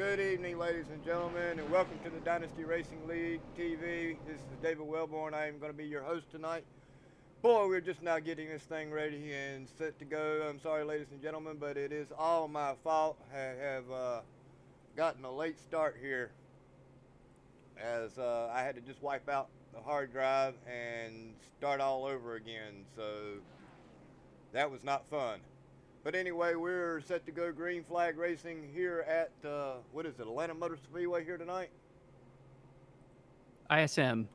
Good evening, ladies and gentlemen, and welcome to the Dynasty Racing League TV. This is David Wellborn. I am going to be your host tonight. Boy, we're just now getting this thing ready and set to go. I'm sorry, ladies and gentlemen, but it is all my fault. I have gotten a late start here as I had to just wipe out the hard drive and start all over again. So that was not fun. But anyway, we're set to go green flag racing here at, what is it, Atlanta Motor Speedway here tonight? ISM.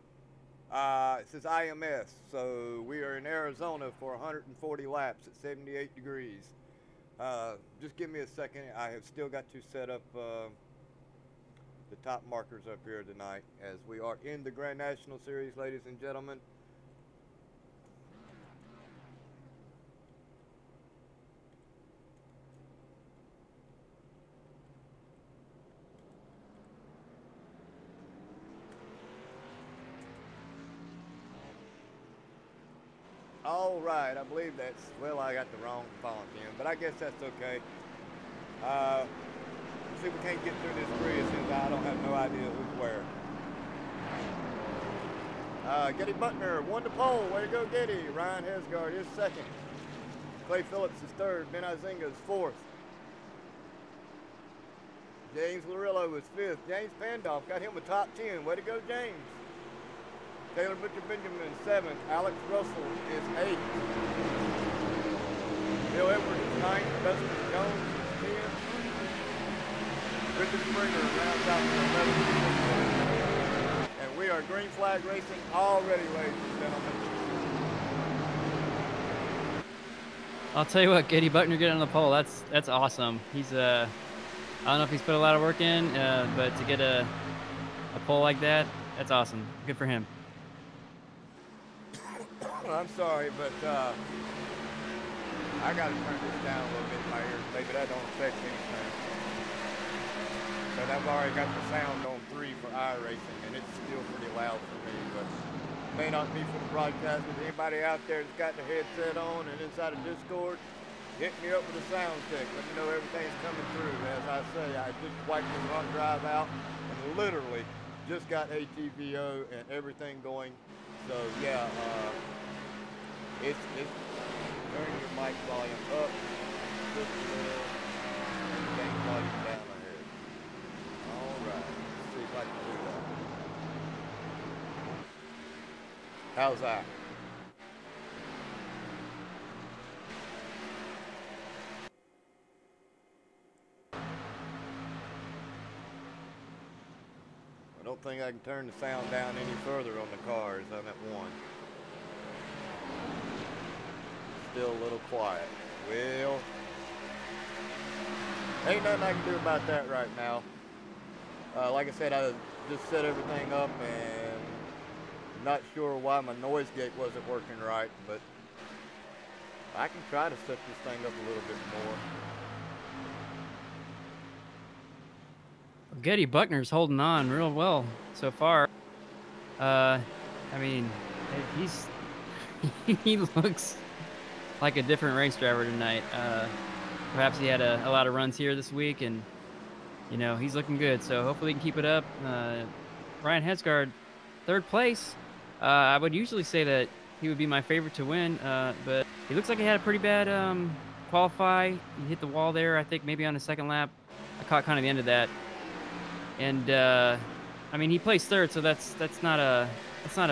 It says IMS, so we are in Arizona for 140 laps at 78 degrees. Just give me a second. I have still got to set up the top markers up here tonight as we are in the Grand National Series, ladies and gentlemen. All right, I believe that's, well, I got the wrong font in, but I guess that's okay. See, we can't get through this bridge since I don't have no idea who's where. Getty Butner won the pole. Way to go, Getty. Ryan Hesgard is second. Clay Phillips is third. Ben Izinga is fourth. James Larillo is fifth. James Pandolf got him a top 10. Way to go, James. Taylor Butcher Benjamin is seventh. Alex Russell is eighth. Bill Edwards is ninth. Dustin Jones is 10th. Richard Springer rounds out the 11th. And we are green flag racing already, ladies and gentlemen. I'll tell you what, Getty Butner getting on the pole, that's awesome. He's I don't know if he's put a lot of work in, but to get a pole like that, that's awesome. Good for him. I'm sorry, but I got to turn this down a little bit in my ears. Maybe that don't affect anything. But I've already got the sound on 3 for iRacing, and it's still pretty loud for me. But it may not be for the broadcasters. Anybody out there that's got the headset on and inside of Discord, hit me up with a sound check. Let me know everything's coming through. As I say, I just wiped the hard drive out and literally just got ATVO and everything going. So yeah, it's turn your mic volume up just a little, and game volume down ahead. All right, let's see if I can do that. How's that? I don't think I can turn the sound down any further on the cars. I'm at 1. Still a little quiet. Well, ain't nothing I can do about that right now. Like I said, I just set everything up and not sure why my noise gate wasn't working right, but I can try to set this thing up a little bit more. Getty Buckner's holding on real well so far. I mean, he looks like a different race driver tonight. Perhaps he had a lot of runs here this week, and you know he's looking good. So hopefully he can keep it up. Ryan Hesgard, 3rd place. I would usually say that he would be my favorite to win, but he looks like he had a pretty bad qualify. He hit the wall there, I think maybe on the 2nd lap. I caught kind of the end of that. And I mean, he placed 3rd, so that's not a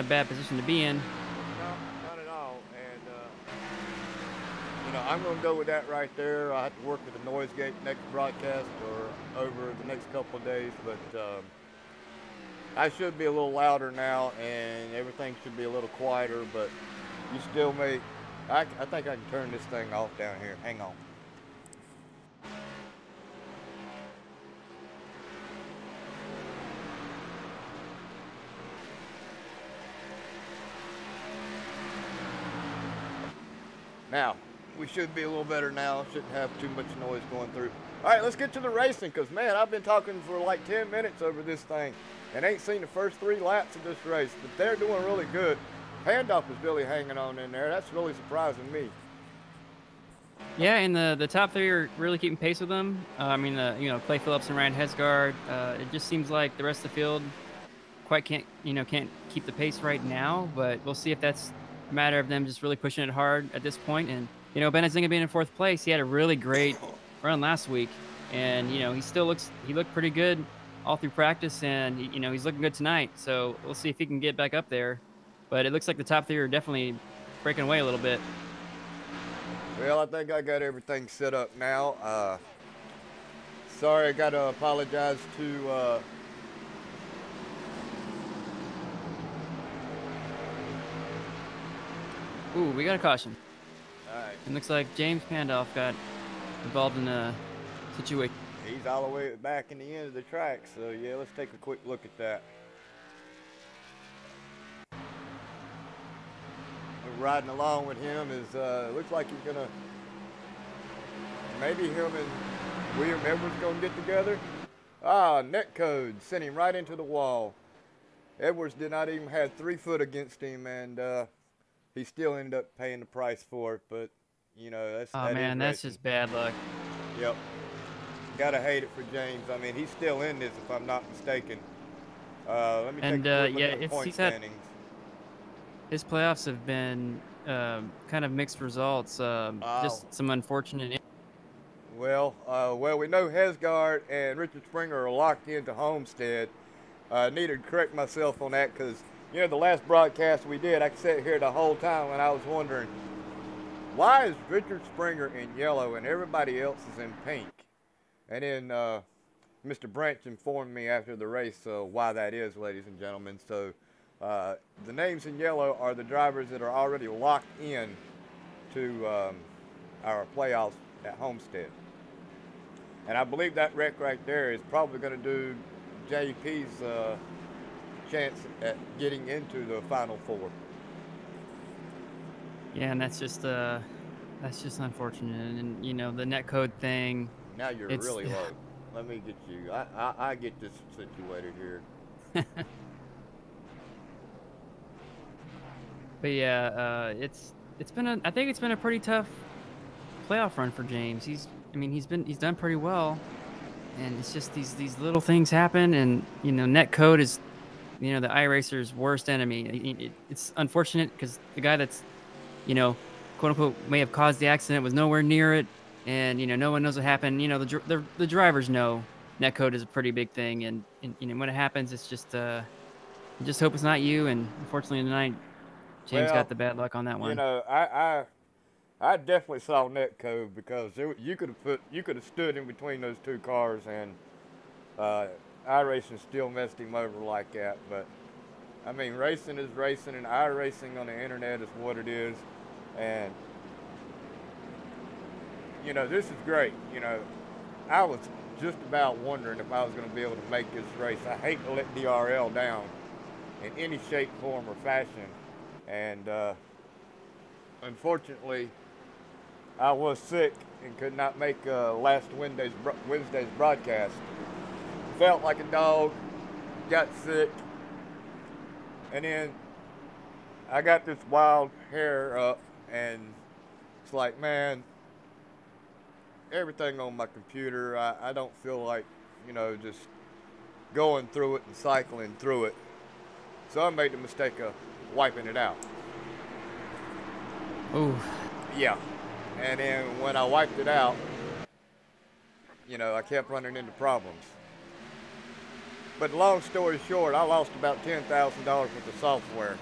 bad position to be in. No, not at all. And you know, I'm going to go with that right there. I have to work with the noise gate next broadcast or over the next couple of days, but I should be a little louder now, and everything should be a little quieter. But you still may. I think I can turn this thing off down here. Hang on. Now, we should be a little better now. Shouldn't have too much noise going through. All right, let's get to the racing, because, man, I've been talking for like 10 minutes over this thing and ain't seen the first 3 laps of this race, but they're doing really good. Pandolf is really hanging on in there. That's really surprising me. Yeah, and the top three are really keeping pace with them. I mean, Clay Phillips and Ryan Hesgard. It just seems like the rest of the field quite can't keep the pace right now. But we'll see if that's a matter of them just really pushing it hard at this point. And Ben Azinga being in fourth place, he had a really great run last week, and he looked pretty good all through practice, and he's looking good tonight. So we'll see if he can get back up there. But it looks like the top three are definitely breaking away a little bit. Well, I think I got everything set up now. Sorry, I got to apologize to Ooh, we got a caution. all right. It looks like James Pandolf got involved in a situation. He's all the way back in the end of the track, so yeah, let's take a quick look at that. We're riding along with him is looks like he's gonna maybe him and William Edwards gonna get together. Net code sent him right into the wall. Edwards did not even have 3 foot against him, and he still ended up paying the price for it. But that's just bad luck. Yep. Gotta hate it for James. I mean, he's still in this, if I'm not mistaken. Let me take a quick look at the point standings. His playoffs have been kind of mixed results. Just some unfortunate. Well, we know Hesgard and Richard Springer are locked into Homestead. Needed to correct myself on that because, the last broadcast we did, I sat here the whole time and I was wondering, why is Richard Springer in yellow and everybody else is in pink? And then Mr. Branch informed me after the race why that is, ladies and gentlemen. So the names in yellow are the drivers that are already locked in to our playoffs at Homestead. And I believe that wreck right there is probably going to do JP's chance at getting into the Final Four. Yeah, and that's just unfortunate. And the net code thing. Now you're really low. Let me get you. I get this situated here. But yeah, I think it's been a pretty tough playoff run for James. He's done pretty well, and it's just these little things happen, and net code is the iRacer's worst enemy. It's unfortunate because the guy that's quote unquote may have caused the accident was nowhere near it, and no one knows what happened. The drivers know net code is a pretty big thing, and when it happens, it's just hope it's not you. And unfortunately tonight, James got the bad luck on that one. I definitely saw net code because you could have stood in between those two cars, and iRacing still messed him over like that. But I mean, racing is racing, and iRacing on the internet is what it is. And this is great. I was just about wondering if I was going to be able to make this race. I hate to let DRL down in any shape, form, or fashion. And unfortunately, I was sick and could not make last Wednesday's broadcast. Felt like a dog, got sick, and then I got this wild hair up, and it's like, man, everything on my computer, I don't feel like, just going through it and cycling through it. So I made the mistake of wiping it out. Ooh. Yeah. And then when I wiped it out, I kept running into problems. But long story short, I lost about $10,000 worth of software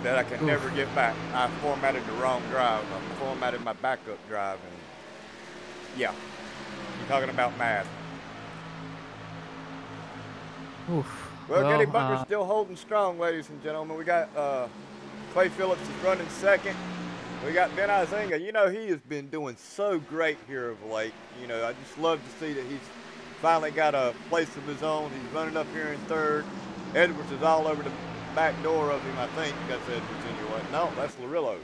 that I can never get back. I formatted the wrong drive. I formatted my backup drive, and yeah, you're talking about mad. Oof. Well, Kenny Bunker's still holding strong, ladies and gentlemen. We got Clay Phillips is running second. We got Ben Azinga. He has been doing so great here of late. I just love to see that he's finally got a place of his own. He's running up here in third. Edwards is all over the back door of him, I think. That's Edwards anyway. No, that's Larillo.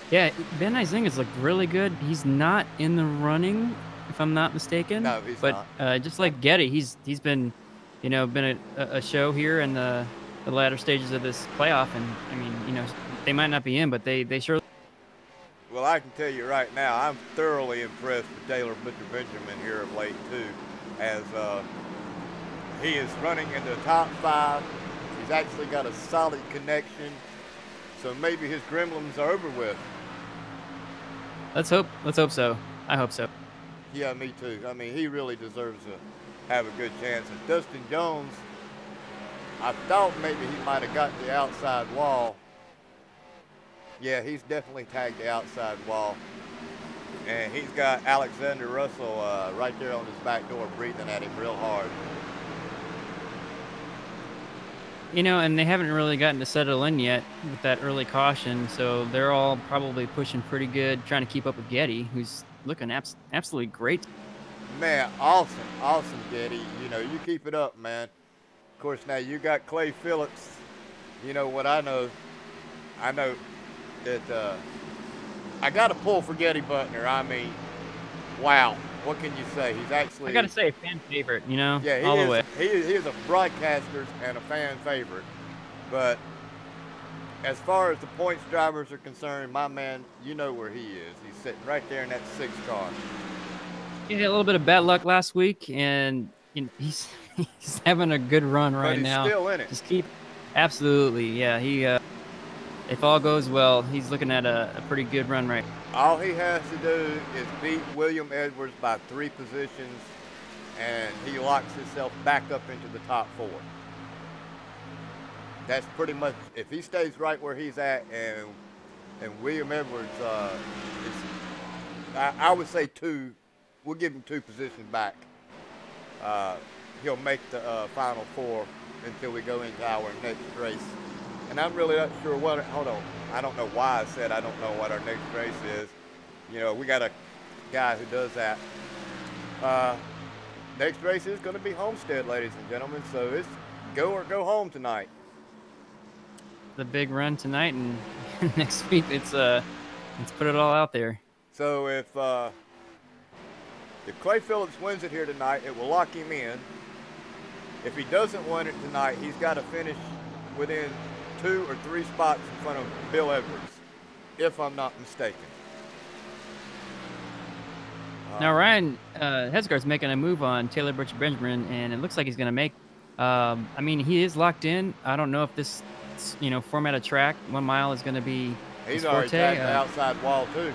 Yeah, Ben Azinga's looked really good. He's not in the running, if I'm not mistaken. No, he's not. But just like Getty, he's been, been a show here in the latter stages of this playoff, and I mean, they might not be in, but they sure. Well, I can tell you right now, I'm thoroughly impressed with Taylor Butcher Benjamin here of late too, as he is running in the top 5. He's actually got a solid connection, so maybe his gremlins are over with. Let's hope so. I hope so. Yeah, me too. I mean, he really deserves to have a good chance. And Dustin Jones, I thought maybe he might have got the outside wall. Yeah, he's definitely tagged the outside wall. And he's got Alexander Russell right there on his back door breathing at him real hard. You know, and they haven't really gotten to settle in yet with that early caution, so they're all probably pushing pretty good, trying to keep up with Getty, who's looking absolutely great. Man, awesome, Getty. You know, you keep it up, man. Of course, now you got Clay Phillips. You know what I know? I know that I got to pull for Getty Butner. I mean, wow. What can you say? He's actually... I got to say, fan favorite, you know, yeah, all the way. He is a broadcaster and a fan favorite. But as far as the points drivers are concerned, my man, you know where he is. He's sitting right there in that 6th car. He had a little bit of bad luck last week, and you know, he's having a good run right now. But he's still in it. Just keep... Absolutely, yeah. He... if all goes well, he's looking at a pretty good run right now. All he has to do is beat William Edwards by 3 positions, and he locks himself back up into the top 4. That's pretty much, if he stays right where he's at, and William Edwards, I would say 2, we'll give him 2 positions back. He'll make the final 4 until we go into our next race. And I'm really not sure what, hold on, I don't know why I said I don't know what our next race is. You know, we got a guy who does that. Next race is going to be Homestead, ladies and gentlemen, so it's go or go home tonight. The big run tonight, and next week let's put it all out there. So if Clay Phillips wins it here tonight, it will lock him in. If he doesn't win it tonight, he's got to finish within 2 or 3 spots in front of Bill Edwards, if I'm not mistaken. Now Ryan Hesgaard's making a move on Taylor Butcher Benjamin, and it looks like he's going to make. I mean, he is locked in. I don't know if this, you know, format of track 1 mile is going to be. He's already tagged the outside wall too.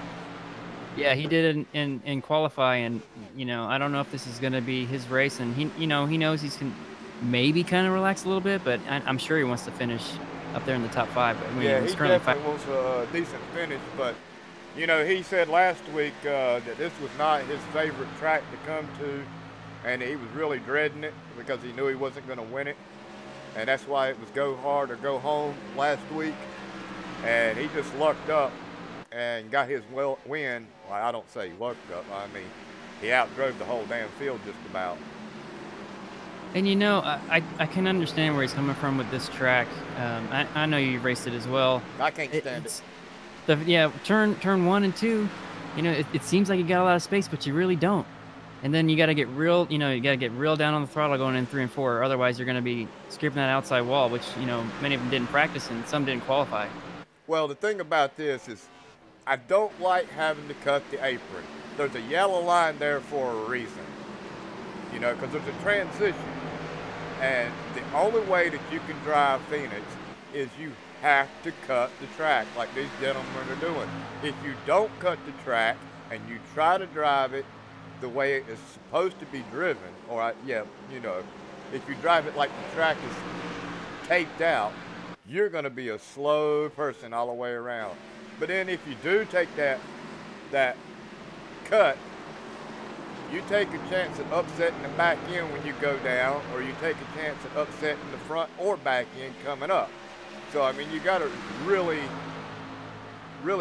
Yeah, he did it in qualify, and you know, I don't know if this is going to be his race, and he, you know, he knows he's can maybe kind of relax a little bit, but I'm sure he wants to finish up there in the top 5. I mean, yeah, he definitely wants a decent finish, but you know, he said last week that this was not his favorite track to come to, and he was really dreading it because he knew he wasn't going to win it, and that's why it was go hard or go home last week, and he just lucked up and got his win. Well, I don't say lucked up, I mean, he outdrove the whole damn field just about. And you know, I can understand where he's coming from with this track. I know you've raced it as well. I can't stand it. Yeah, turn 1 and 2, you know, it seems like you got a lot of space, but you really don't. And then you got to get real, you know, you got to get real down on the throttle going in 3 and 4, or otherwise you're going to be scraping that outside wall, which, you know, many of them didn't practice and some didn't qualify. Well, the thing about this is I don't like having to cut the apron. There's a yellow line there for a reason, you know, because there's a transition. And the only way that you can drive Phoenix is you have to cut the track like these gentlemen are doing. If you don't cut the track and you try to drive it the way it is supposed to be driven, or yeah, you know, if you drive it like the track is taped out, you're going to be a slow person all the way around. But then if you do take that cut, you take a chance at upsetting the back end when you go down, or you take a chance at upsetting the front or back end coming up. So, I mean, you got to really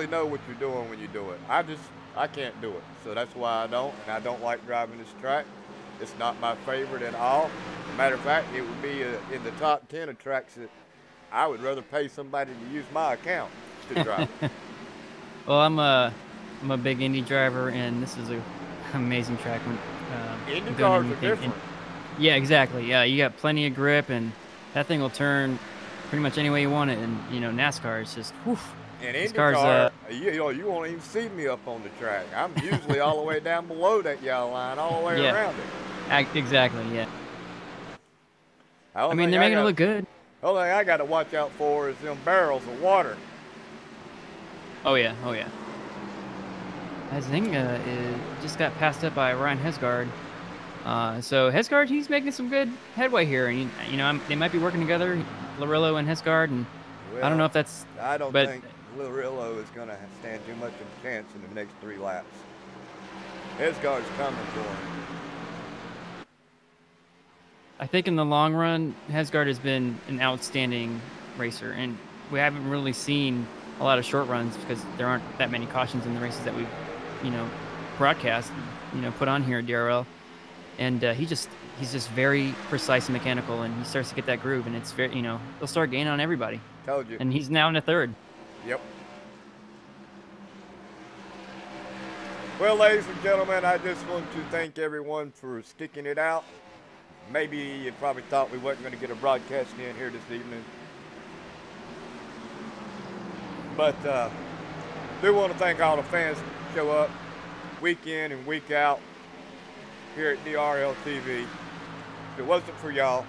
know what you're doing when you do it. I can't do it. So that's why I don't, and I don't like driving this track. It's not my favorite at all. Matter of fact, it would be in the top 10 of tracks that I would rather pay somebody to use my account to drive it. Well, I'm a big Indy driver, and this is an amazing track. Indy cars are different. Yeah, exactly. Yeah, you got plenty of grip, and that thing will turn pretty much any way you want it. And you know, NASCAR is just, whew, And this car's you won't even see me up on the track. I'm usually all the way down below that yellow line, all the way yeah, around it. exactly, yeah. I mean, they're making it look good. The only thing I got to watch out for is them barrels of water. Oh yeah, oh yeah. Azinga just got passed up by Ryan Hesgaard. So Hesgaard, he's making some good headway here, and you know, they might be working together, Larillo and Hesgaard, and well, I don't know if that's. I don't think Larillo is going to stand too much of a chance in the next 3 laps. Hesgaard's coming for him. I think in the long run, Hesgaard has been an outstanding racer, and we haven't really seen a lot of short runs because there aren't that many cautions in the races that we've, you know, broadcast, you know, put on here at DRL. And he's just very precise and mechanical, and he starts to get that groove, and it's very, you know, he'll start gaining on everybody. Told you. And he's now in the 3rd. Yep. Well, ladies and gentlemen, I just want to thank everyone for sticking it out. Maybe you probably thought we wasn't going to get a broadcast in here this evening. But do want to thank all the fans that show up week in and week out here at DRL TV. If it wasn't for y'all,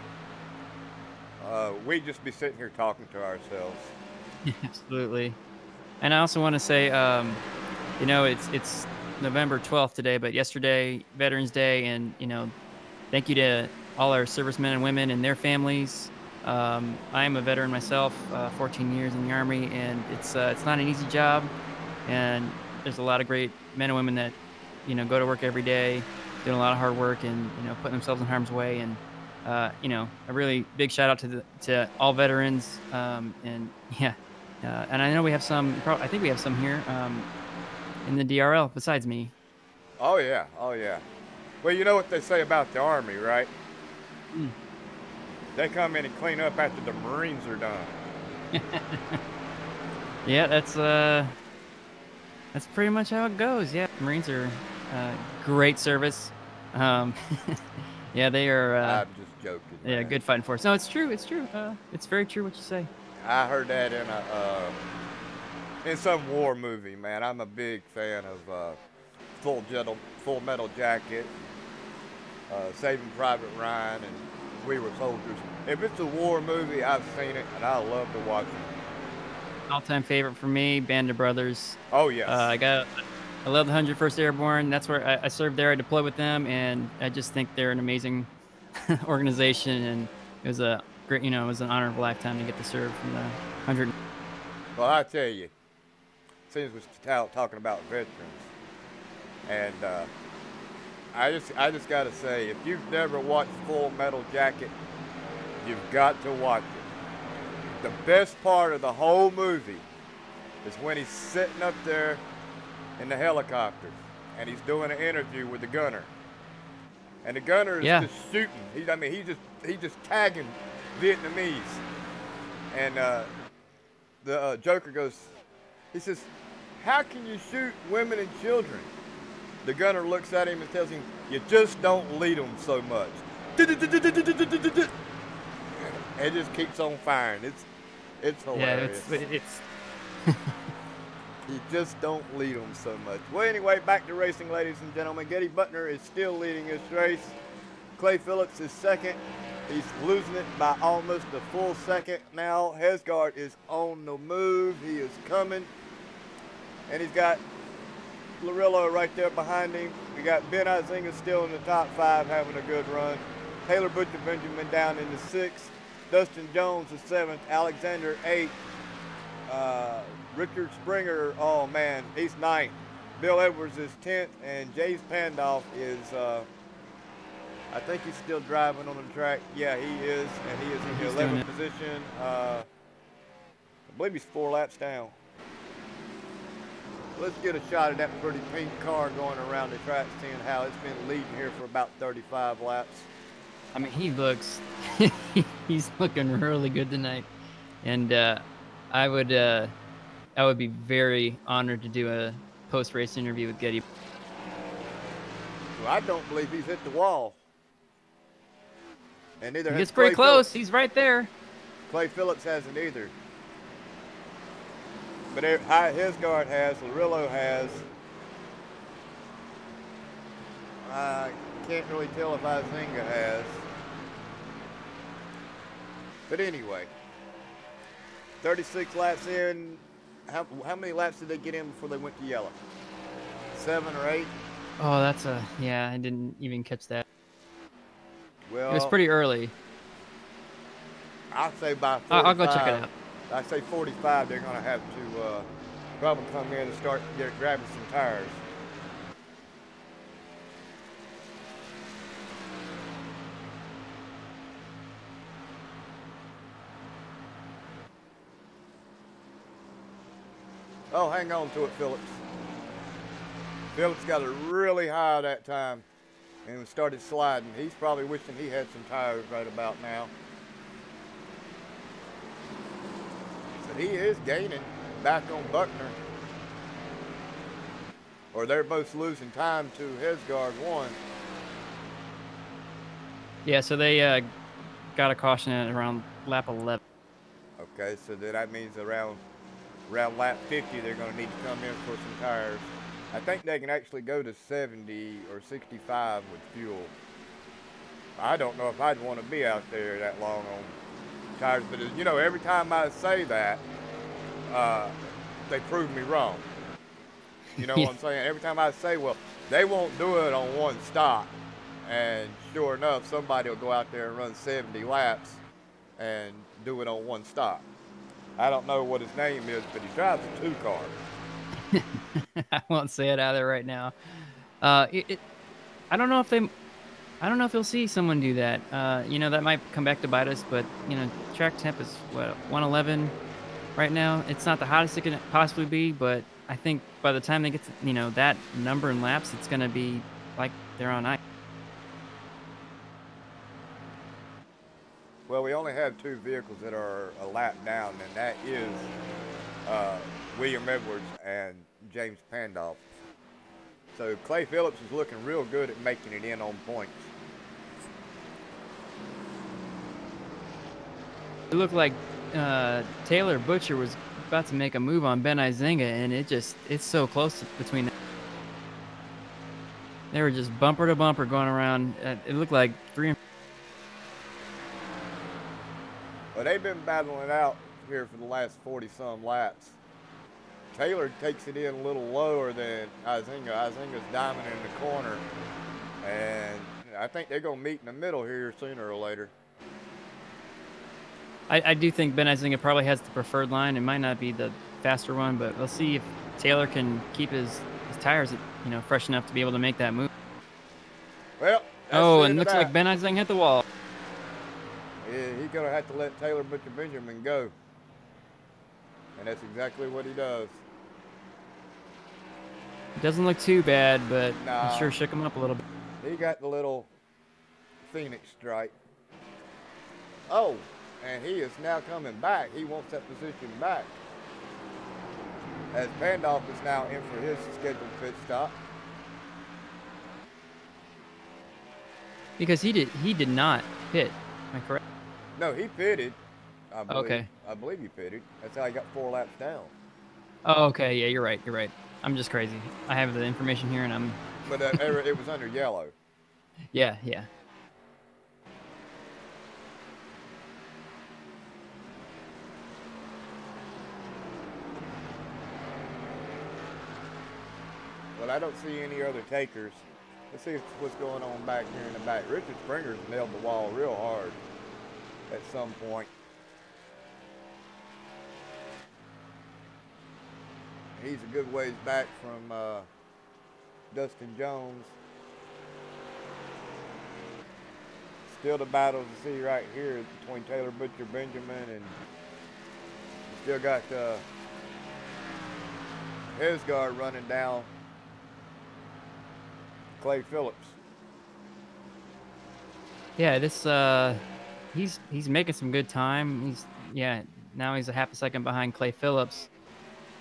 we'd just be sitting here talking to ourselves. Absolutely. And I also want to say, you know, it's November 12th today, but yesterday, Veterans Day, and, you know, thank you to all our servicemen and women and their families. I am a veteran myself, 14 years in the Army, and it's not an easy job, and there's a lot of great men and women that, you know, go to work every day, doing a lot of hard work, and, you know, putting themselves in harm's way. And you know, a really big shout out to all veterans, and yeah, and I know we have some. I think we have some here in the DRL besides me. Oh yeah, oh yeah. Well, you know what they say about the Army, right? Mm. They come in and clean up after the Marines are done. Yeah, that's pretty much how it goes. Yeah, Marines are great service. Yeah, they are. I'm just joking. Yeah, man. good fighting force. No, it's true. It's true. It's very true what you say. I heard that in some war movie, man. I'm a big fan of Full Metal Jacket, Saving Private Ryan, and We Were Soldiers. If it's a war movie, I've seen it, and I love to watch it. All-time favorite for me, Band of Brothers. Oh yes. I love the 101st Airborne. That's where I served there. I deployed with them, and I just think they're an amazing organization. And it was a great, you know, it was an honor of a lifetime to get to serve from the 100. Well, I tell you, since we're talking about veterans, and I just got to say, if you've never watched Full Metal Jacket, you've got to watch it. The best part of the whole movie is when he's sitting up there in the helicopter, and he's doing an interview with the gunner, and the gunner is just shooting. He's just tagging Vietnamese, and the Joker goes, he says, "How can you shoot women and children?" The gunner looks at him and tells him, "You just don't lead them so much." It just keeps on firing. It's hilarious. Yeah, it's You just don't lead them so much. Well, anyway, back to racing, ladies and gentlemen. Getty Butner is still leading this race. Clay Phillips is second. He's losing it by almost a full second now. Hesgaard is on the move. He is coming. And he's got Larillo right there behind him. We got Ben Izinga still in the top 5 having a good run. Taylor Butcher Benjamin down in the 6th. Dustin Jones is 7th. Alexander 8th. Richard Springer, oh man, he's 9th. Bill Edwards is 10th, and Jace Pandolf is, I think he's still driving on the track. Yeah, he is, and he is in the 11th position. I believe he's 4 laps down. Let's get a shot at that pretty pink car going around the track, seeing how it's been leading here for about 35 laps. I mean, he looks, he's looking really good tonight, and I would be very honored to do a post-race interview with Getty. Well, I don't believe he's hit the wall. And neither he gets pretty close. He's right there. Clay Phillips hasn't either. But Hesgard has, Larillo has. I can't really tell if Izinga has. But anyway, 36 laps in. How many laps did they get in before they went to yellow? 7 or 8? Oh, that's yeah, I didn't even catch that. Well, it was pretty early. I'd say by 45. I'll go check it out. I'd say 45, they're going to have to probably come in and start grabbing some tires. Oh, hang on to it, Phillips. Phillips got it really high that time and started sliding. He's probably wishing he had some tires right about now. But he is gaining back on Buckner. Or they're both losing time to Hesgard 1. Yeah, so they got a caution at around lap 11. Okay, so that means around lap 50, they're going to need to come in for some tires. I think they can actually go to 70 or 65 with fuel. I don't know if I'd want to be out there that long on tires, but you know, every time I say that, they prove me wrong. You know what I'm saying? Every time I say, well, they won't do it on one stop, and sure enough, somebody will go out there and run 70 laps and do it on one stop. I don't know what his name is, but he drives a 2-car. I won't say it either right now. I don't know if you'll see someone do that. You know, that might come back to bite us, but you know, track temp is what, 111 right now. It's not the hottest it can possibly be, but I think by the time they get to, you know, that number in laps, it's going to be like they're on ice. Well, we only have 2 vehicles that are a lap down, and that is William Edwards and James Pandolf. So Clay Phillips is looking real good at making it in on points. It looked like Taylor Butcher was about to make a move on Ben Izinga, and it's so close between them. They were just bumper to bumper going around. It looked like 3. Well, they've been battling it out here for the last 40-some laps. Taylor takes it in a little lower than Izinga. Izinga's diamond in the corner, and I think they're going to meet in the middle here sooner or later. I do think Ben Izinga probably has the preferred line. It might not be the faster one, but we'll see if Taylor can keep his tires, you know, fresh enough to be able to make that move. Well, and looks like Ben Izinga hit the wall. Yeah, he's going to have to let Taylor Butcher Benjamin go. And that's exactly what he does. It doesn't look too bad, but nah, he sure shook him up a little bit. He got the little Phoenix stripe. Oh, and he is now coming back. He wants that position back. As Pandolf is now in for his scheduled pit stop. Because he did not pit. Am I correct? No, he pitted. I believe. Okay. I believe he pitted. That's how he got 4 laps down. Oh, okay. Yeah, you're right. You're right. I'm just crazy. I have the information here, and I'm. But it was under yellow. Yeah, yeah. Well, I don't see any other takers. Let's see what's going on back here in the back. Richard Springer's nailed the wall real hard at some point. He's a good ways back from Dustin Jones. Still the battle to see right here between Taylor Butcher Benjamin, and still got Hesgard running down Clay Phillips. Yeah, this he's making some good time. Now he's a half a second behind Clay Phillips,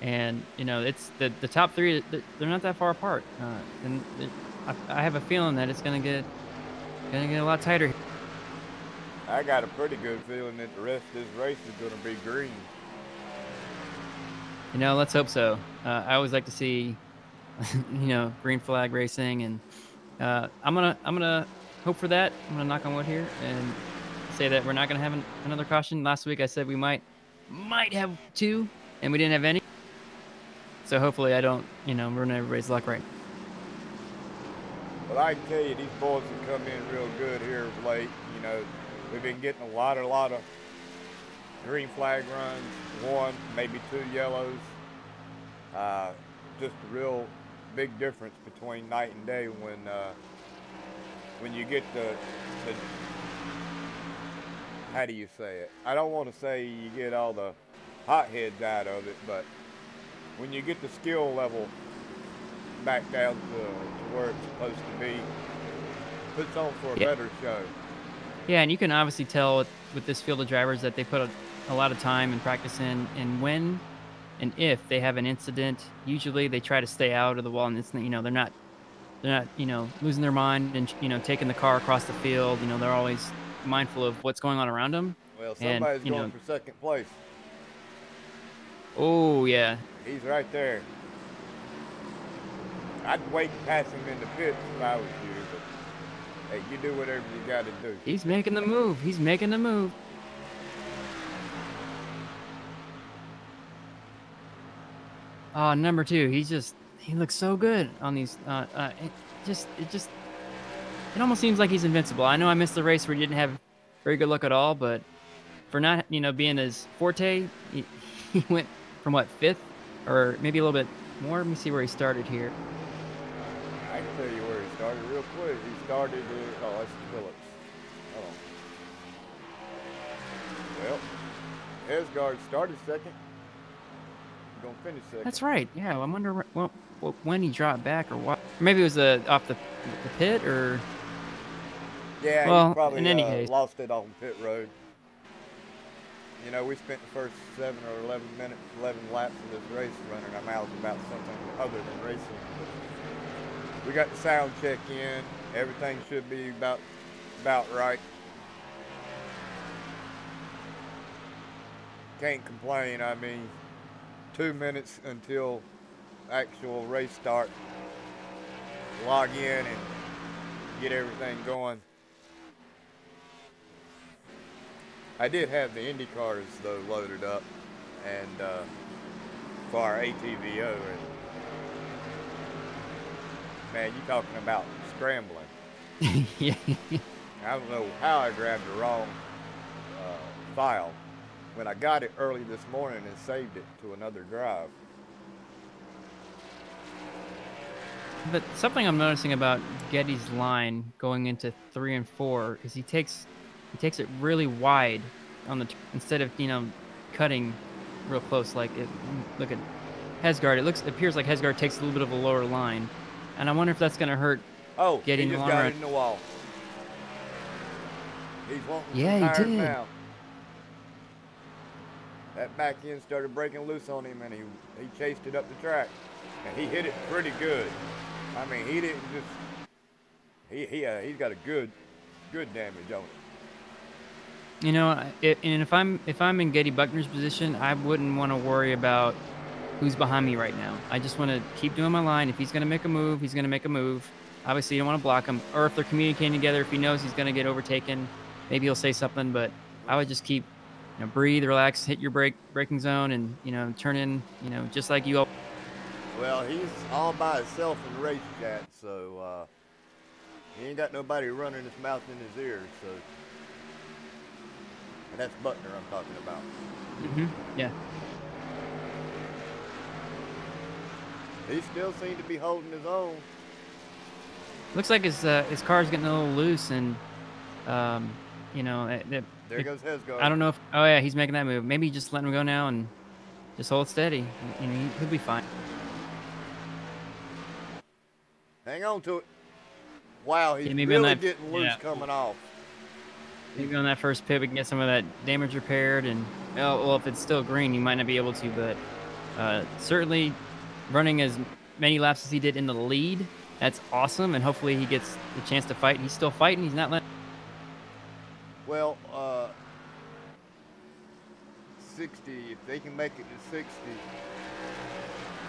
and you know it's the top 3. They're not that far apart, I have a feeling that it's gonna get a lot tighter. I got a pretty good feeling that the rest of this race is going to be green. You know, let's hope so. I always like to see, you know, green flag racing, and I'm gonna hope for that. I'm gonna knock on wood here and say that we're not gonna have another caution. Last week I said we might have 2, and we didn't have any. So hopefully I don't, you know, ruin everybody's luck right now. But I can tell you, these boys have come in real good here of late. You know, we've been getting a lot of green flag runs, 1, maybe 2 yellows. Just a real big difference between night and day when you get the how do you say it? I don't want to say you get all the hotheads out of it, but when you get the skill level back down to where it's supposed to be, puts on for a better show. Yeah, and you can obviously tell with this field of drivers that they put a lot of time and practice in, and when and if they have an incident, usually they try to stay out of the wall and incident. You know, they're not, you know, losing their mind and, you know, taking the car across the field. You know, they're always mindful of what's going on around them. Well, somebody's and, going for second place. Oh, yeah. He's right there. I'd wait and pass him in the pits if I was you, but hey, you do whatever you got to do. He's making the move. He's making the move. Oh, number 2. He looks so good on these. It almost seems like he's invincible. I know I missed the race where he didn't have very good luck at all, but for not, you know, being his forte, he went from what, 5th or maybe a little bit more. Let me see where he started here. I can tell you where he started real quick. He started at, oh, that's Phillips. Oh. Well, Hesgard started second. He's going to finish second. That's right. Yeah, I wonder when he dropped back or what. Maybe it was off the pit or... Yeah, well, he probably in any case, lost it on pit road. You know, we spent the first 7 or 11 laps of this race running our mouths about something other than racing. We got the sound check in. Everything should be about right. Can't complain. I mean, 2 minutes until actual race start. Log in and get everything going. I did have the Indy cars though loaded up, and for our ATVO. And man, you talking about scrambling? Yeah. I don't know how I grabbed the wrong file when I got it early this morning and saved it to another drive. But something I'm noticing about Getty's line going into 3 and 4 is he takes it really wide on the instead of, you know, cutting real close like it. Look at Hesgard. It appears like Hesgard takes a little bit of a lower line, and I wonder if that's going to hurt. Oh, Getty he just got it in the wall. He's wanting yeah, he did. now. That back end started breaking loose on him, and he chased it up the track, and he hit it pretty good. I mean, he didn't just he's got a good damage on it. You know, and if I'm in Getty Buckner's position, I wouldn't want to worry about who's behind me right now. I just want to keep doing my line. If he's going to make a move, he's going to make a move. Obviously, you don't want to block him. Or if they're communicating together, if he knows he's going to get overtaken, maybe he'll say something. But I would just keep, you know, breathe, relax, hit your braking zone, and, you know, turn in, you know, just like you. Well, he's all by himself in the race chat, so he ain't got nobody running his mouth in his ears. So, and that's Buckner I'm talking about. Yeah. He still seems to be holding his own. Looks like his car's getting a little loose, and you know, there goes Hesgard. I don't know if. Oh yeah, he's making that move. Maybe just let him go now and just hold steady. You know, he'll be fine. Hang on to it. Wow, he's maybe really getting loose coming off. Maybe on that first pit we can get some of that damage repaired, and well, if it's still green, you might not be able to, but certainly running as many laps as he did in the lead, that's awesome, and hopefully he gets the chance to fight. He's still fighting. He's not letting. Well, 60. If they can make it to 60,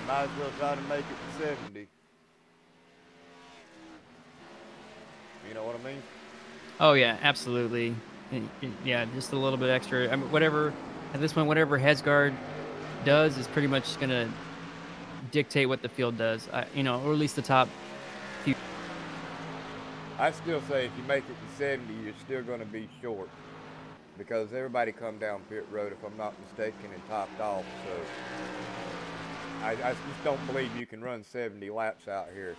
might as well try to make it to 70. You know what I mean? Oh yeah, absolutely. Yeah, just a little bit extra. I mean, whatever at this point, whatever Hesgard does is pretty much gonna dictate what the field does. Or at least the top few. I still say if you make it to 70, you're still going to be short because everybody come down pit road, if I'm not mistaken, and topped off. So I just don't believe you can run 70 laps out here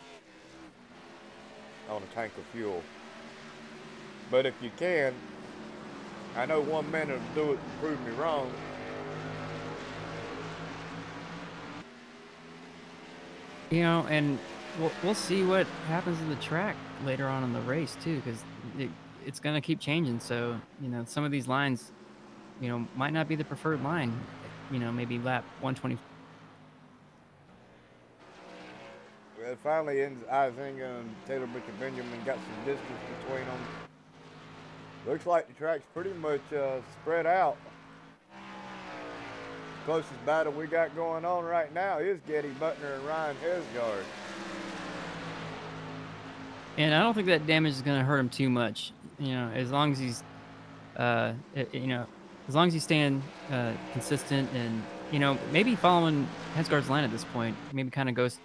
on a tank of fuel. But if you can, I know 1 minute will do it and prove me wrong. And we'll see what happens in the track later on in the race too, because it's gonna keep changing. So some of these lines, might not be the preferred line. Maybe lap 120. Well, it finally ends. ISM and Taylor Benjamin got some distance between them. Looks like the track's pretty much spread out. Closest battle we got going on right now is Getty Butner and Ryan Hesgard. And I don't think that damage is going to hurt him too much. As long as he's, as long as he's staying consistent and maybe following Hesgard's line at this point. Maybe kind of goes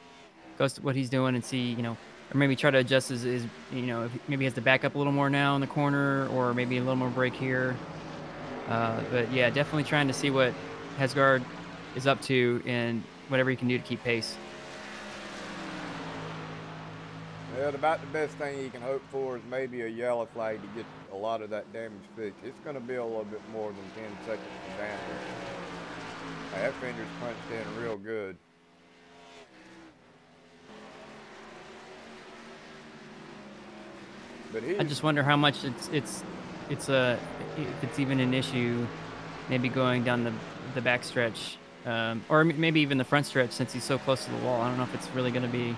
to what he's doing and see, or maybe try to adjust his if maybe he has to back up a little more now in the corner, or maybe a little more brake here. But yeah, definitely trying to see what Hesgard is up to and whatever he can do to keep pace. Well, about the best thing he can hope for is maybe a yellow flag to get a lot of that damage fixed. It's going to be a little bit more than 10 seconds to damage. That fender's punched in real good. But I just wonder how much if it's even an issue, maybe going down the back stretch, or maybe even the front stretch, since he's so close to the wall. I don't know if it's really going to be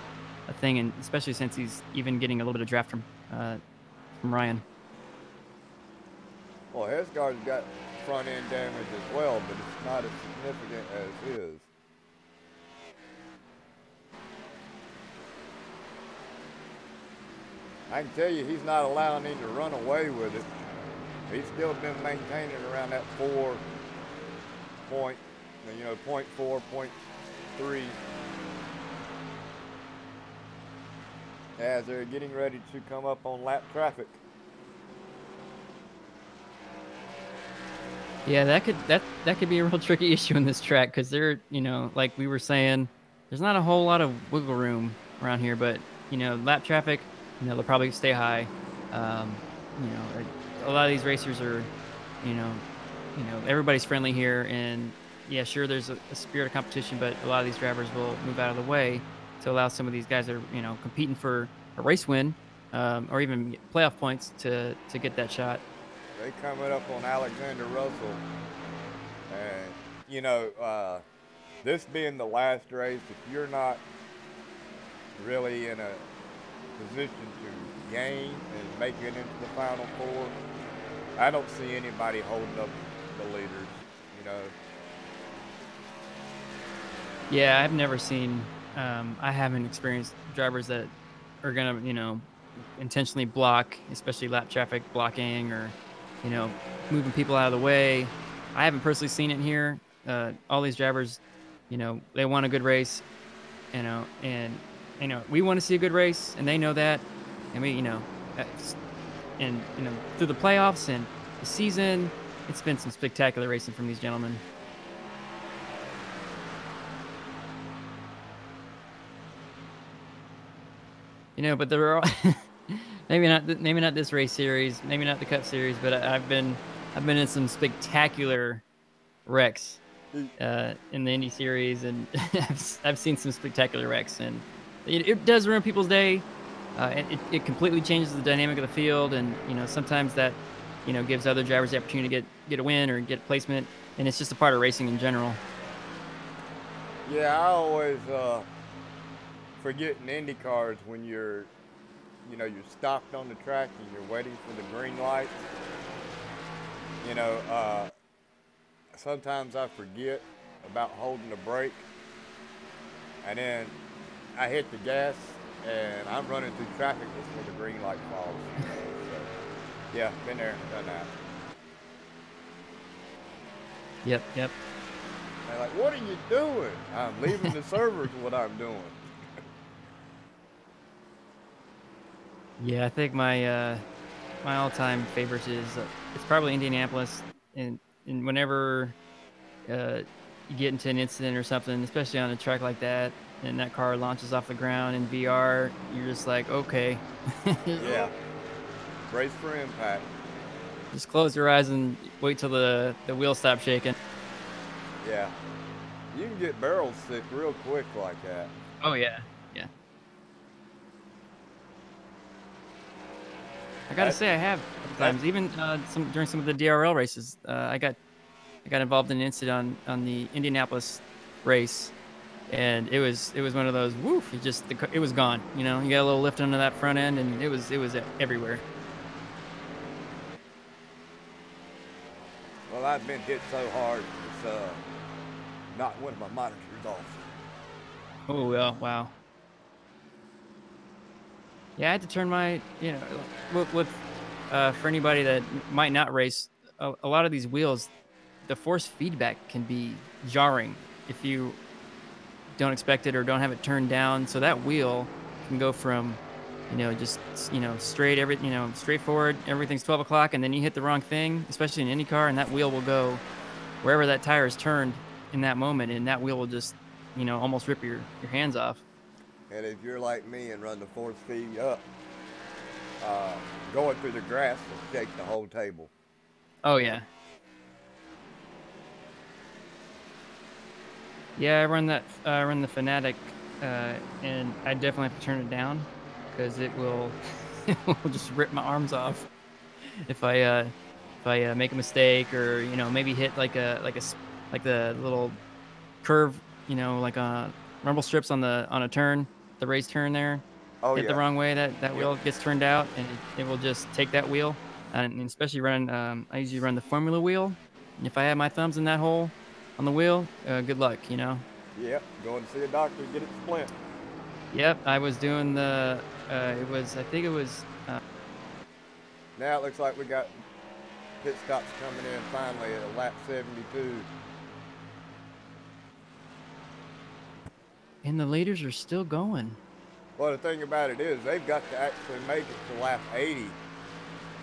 a thing, and especially since he's even getting a little bit of draft from Ryan. Well, Hesgard's got front end damage as well, but it's not as significant as his. I can tell you he's not allowing him to run away with it. He's still been maintaining around that 4 point, 0.4, 0.3 as they're getting ready to come up on lap traffic. Yeah, that could be a real tricky issue in this track, because they're, like we were saying, there's not a whole lot of wiggle room around here, but lap traffic, they'll probably stay high. A lot of these racers are, everybody's friendly here, and yeah, sure, there's a spirit of competition, but a lot of these drivers will move out of the way to allow some of these guys that are, competing for a race win, or even playoff points to get that shot. They coming up on Alexander Russell, and this being the last race, if you're not really in a position to gain and make it into the Final Four, I don't see anybody holding up the leaders, Yeah, I've never seen, I haven't experienced drivers that are gonna, intentionally block, especially lap traffic blocking, or, moving people out of the way. I haven't personally seen it here. All these drivers, they want a good race, and we want to see a good race, and they know that. And we, and through the playoffs and the season, it's been some spectacular racing from these gentlemen. But there are maybe not this race series, maybe not the Cup series, but I've been in some spectacular wrecks in the Indy series, and I've seen some spectacular wrecks, and it does ruin people's day. It completely changes the dynamic of the field, and sometimes that gives other drivers the opportunity to get a win or get a placement, and it's just a part of racing in general. Yeah, I always forget in Indy cars when you're stopped on the track and you're waiting for the green light. You know, sometimes I forget about holding the brake, and then I hit the gas, and I'm running through traffic before the green light falls. You know, so yeah, been there, done that. Yep, yep. They're like, "What are you doing?" I'm leaving the servers. What I'm doing. Yeah, I think my all-time favorite is it's probably Indianapolis, and whenever you get into an incident or something, especially on a track like that, and that car launches off the ground in VR, you're just like, okay, Yeah, brace for impact. just close your eyes and wait till the wheel stops shaking. Yeah, you can get barrel sick real quick like that. Oh yeah, yeah. I gotta That say, I have a couple that times, even some during some of the DRL races. I got involved in an incident on the Indianapolis race, and it was one of those woof. It was gone. You know, you got a little lift under that front end, and it was everywhere. well, I've been hit so hard. It's not one of my monitors off. Oh well, wow. Yeah, I had to turn my for anybody that might not race, a lot of these wheels, the force feedback can be jarring if you don't expect it or don't have it turned down. So that wheel can go from, just straight forward. Everything's 12 o'clock, and then you hit the wrong thing, especially in any car, and that wheel will go wherever that tire is turned in that moment, and that wheel will just, almost rip your hands off. And if you're like me and run the force feed up, uh, going through the grass will shake the whole table. Oh yeah, yeah. I run that. I run the Fanatic, and I definitely have to turn it down because it will, it will just rip my arms off if I make a mistake or maybe hit like the little curve, like rumble strips on a turn, the race turn there. Oh Hit the yeah, wrong way, that yep. wheel gets turned out, and it will just take that wheel. And especially running, I usually run the Formula wheel. And if I have my thumbs in that hole on the wheel, good luck. Yep, going to see a doctor, get it splint. Yep, I was doing I think it was, Now it looks like we got pit stops coming in finally at lap 72. and the leaders are still going. Well, the thing about it is they've got to actually make it to lap 80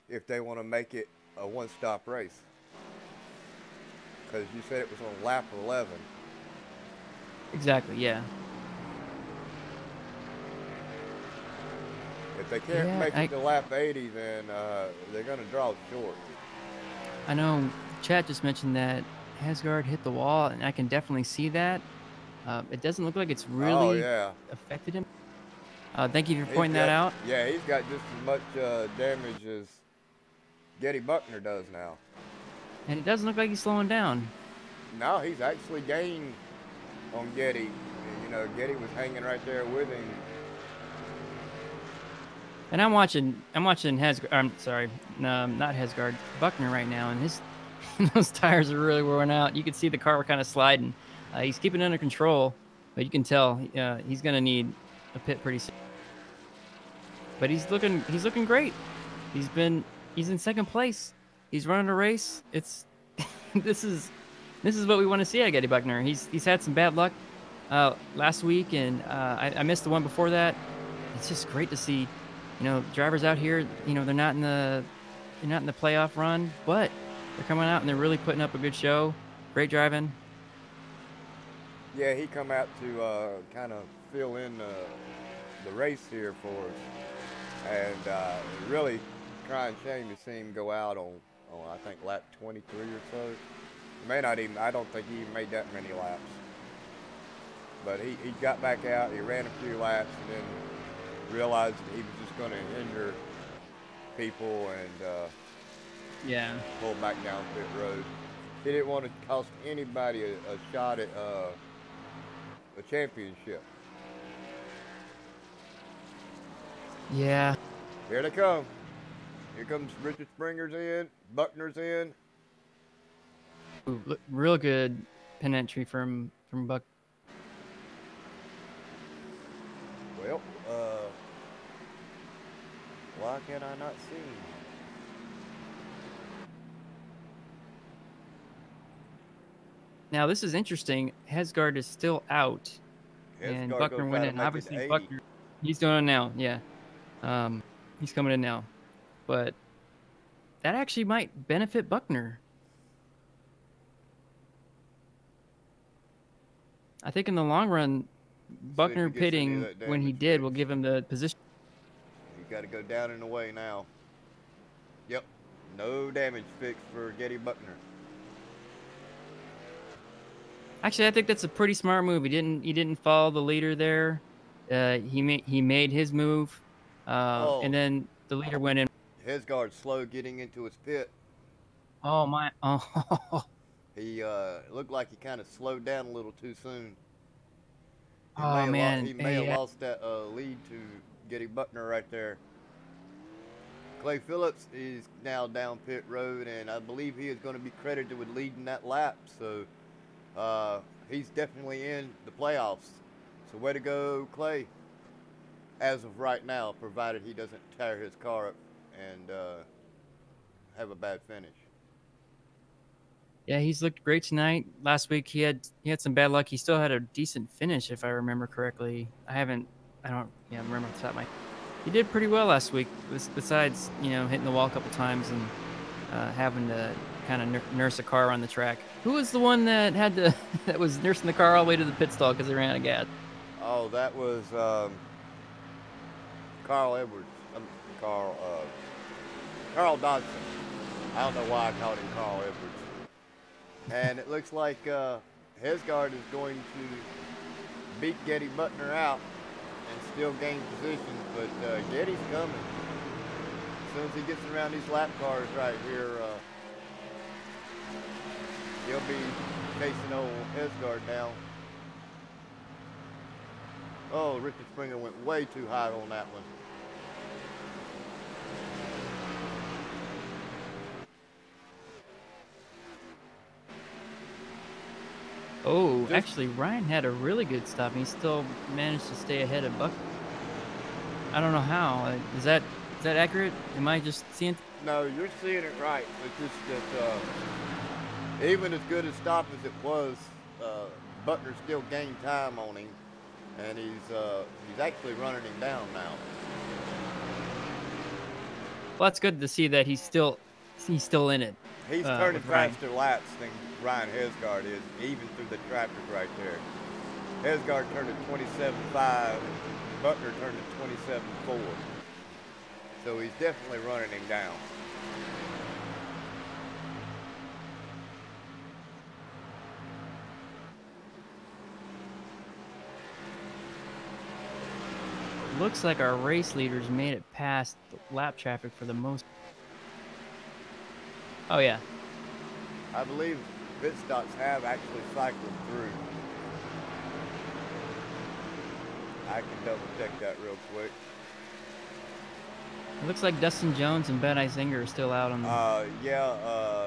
if they want to make it a one-stop race. Because you said it was on lap 11. Exactly, yeah. If they can't Yeah, make it to lap 80, then they're going to draw short. I know Chat just mentioned that Hasgard hit the wall, and I can definitely see that. It doesn't look like it's Oh really yeah, affected him. Thank you for he's pointing that got out. yeah he's got just as much damage as Getty Buckner does now. And it doesn't look like he's slowing down. Now he's actually gained on Getty. You know, Getty was hanging right there with him. And I'm watching Hasgard. I'm sorry, no, not Hasgard. Buckner right now, and his those tires are really worn out. You can see the car kind of sliding. He's keeping it under control, but you can tell he's gonna need a pit pretty soon. But he's looking great. He's in second place. He's running a race. It's this is what we want to see out of Getty Buckner. He's had some bad luck last week, and I missed the one before that. It's just great to see, drivers out here. They're not in the playoff run, but they're coming out and they're really putting up a good show. Great driving. Yeah, he come out to kind of fill in the race here for us, and really crying shame to see him go out on I think lap 23 or so. He may not even. I don't think he even made that many laps. But he got back out. He ran a few laps and then realized that he was just going to injure people and Yeah. pull back down pit road. He didn't want to cost anybody a shot at a championship. Yeah. Here they come. Here comes Richard Springer's in. Buckner's in. Ooh, real good pin entry from Buck. Well, why can I not see? Now this is interesting. Hesgard is still out, and Hesgard Buckner gonna went try to in. make it Obviously, to 80. Buckner, he's doing it now. Yeah, he's coming in now, but that actually might benefit Buckner. I think in the long run, Buckner pitting when he did will give him the position. He's got to go down and away now. Yep, no damage fixed for Getty Buckner. Actually, I think that's a pretty smart move. He didn't follow the leader there. He made his move, and then the leader went in. Hesgard slow getting into his pit. Oh my! Oh. He looked like he kind of slowed down a little too soon. Oh man! He may have lost that lead to Getty Buckner right there. Clay Phillips is now down pit road, and I believe he is going to be credited with leading that lap. So he's definitely in the playoffs. So way to go, Clay. As of right now, provided he doesn't tear his car up and have a bad finish. Yeah, he's looked great tonight. Last week he had some bad luck. He still had a decent finish, if I remember correctly. I don't remember off the top of my. He did pretty well last week. Besides, hitting the wall a couple times and having to kind of nurse a car on the track. Who was the one that that was nursing the car all the way to the pit stall because they ran out of gas? Oh, that was Carl Edwards. Carl Dodson. I don't know why I called him Carl Edwards. And it looks like Hesgard is going to beat Getty Buckner out and still gain position, but Getty's coming. As soon as he gets around these lap cars right here, he'll be chasing old Hesgard down. Oh, Richard Springer went way too high on that one. Oh, actually, Ryan had a really good stop. He still managed to stay ahead of Buck. I don't know how. Is that accurate? Am I just seeing? No, you're seeing it right. It's just that even as good a stop as it was, Buckner still gained time on him, and he's actually running him down now. Well, that's good to see that he's still in it. He's turning faster laps than Ryan Hesgard is, even through the traffic right there. Hesgard turned at 27.5, and Buckner turned at 27.4. So he's definitely running him down. Looks like our race leaders made it past the lap traffic for the most. Oh yeah. I believe pit stops have actually cycled through. I can double check that real quick. It looks like Dustin Jones and Ben Isinger are still out on the.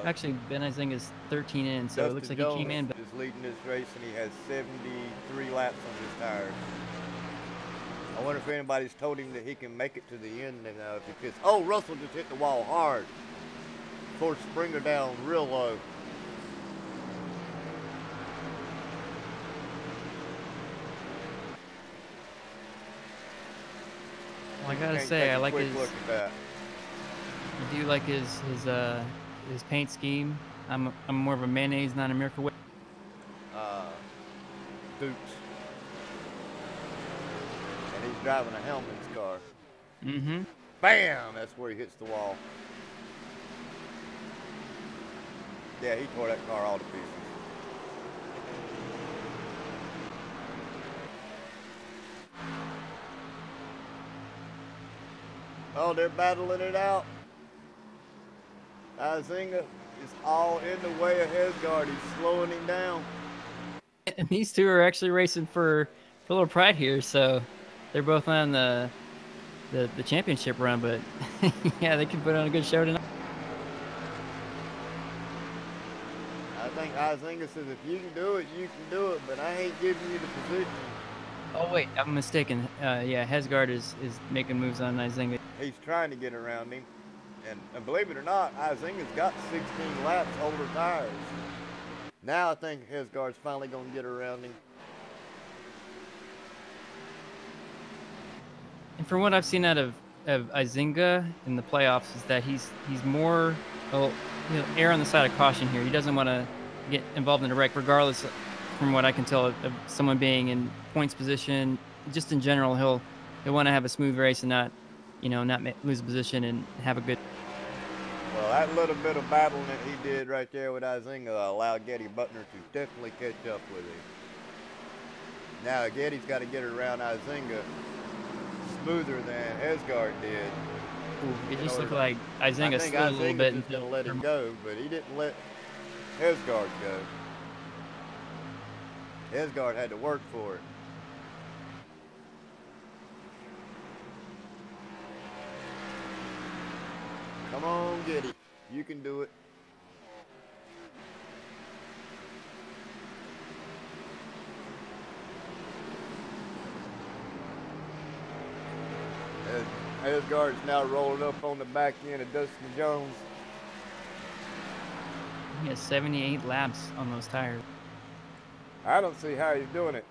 Actually, Ben Isinger is 13 in, so Dustin it looks like Jones he came in. Is leading this race, and he has 73 laps on his tires. I wonder if anybody's told him that he can make it to the end. And if he pits. Oh, Russell just hit the wall hard. Forced Springer down real low. Well, I gotta say, I like his. Look at that. I do like his paint scheme. I'm more of a mayonnaise, not a Miracle Whip. Dukes. And he's driving a Hellman's car. Mm-hmm. Bam! That's where he hits the wall. Yeah, he tore that car all to pieces. Oh, they're battling it out. Isinger is all in the way of Hesgard. He's slowing him down. And these two are actually racing for a little pride here, so they're both on the championship run. But yeah, they can put on a good show tonight. think Izinga says, if you can do it, you can do it, but I ain't giving you the position. Oh wait, I'm mistaken. Yeah, Hesgard is making moves on Izinga. He's trying to get around him. And believe it or not, Izinga's got 16 laps, older tires. Now I think Hesgard's finally going to get around him. And from what I've seen out of Izinga in the playoffs is that he's more err on the side of caution here. He doesn't want to get involved in a wreck, regardless, from what I can tell, of someone being in points position. Just in general, he'll want to have a smooth race and not lose position and have a good. Well, that little bit of battling that he did right there with Izinga allowed Getty Butner to definitely catch up with him. Now Getty's got to get around Izinga smoother than Hesgard did. Ooh, it just looked like Izinga slid a little bit. He's going to let him go, but he didn't let Hesgard go. Hesgard had to work for it. Come on, Getty. You can do it. Hesgard's now rolling up on the back end of Dustin Jones. He has 78 laps on those tires. I don't see how he's doing it.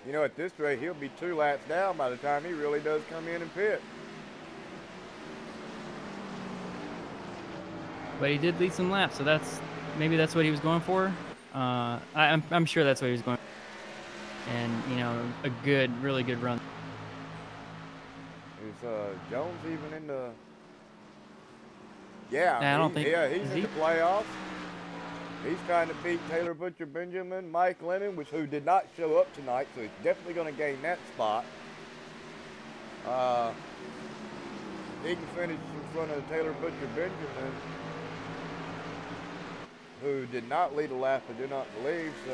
You know, at this rate, he'll be 2 laps down by the time he really does come in and pit. But he did lead some laps, so maybe that's what he was going for. I'm sure that's what he was going for. And, a really good run. Is Jones even in the... Yeah, I don't think... Yeah, he's in the playoffs. He's trying to beat Taylor Butcher Benjamin, Mike Lennon, who did not show up tonight, so he's definitely going to gain that spot. He can finish in front of Taylor Butcher Benjamin, who did not lead a lap and did not leave, so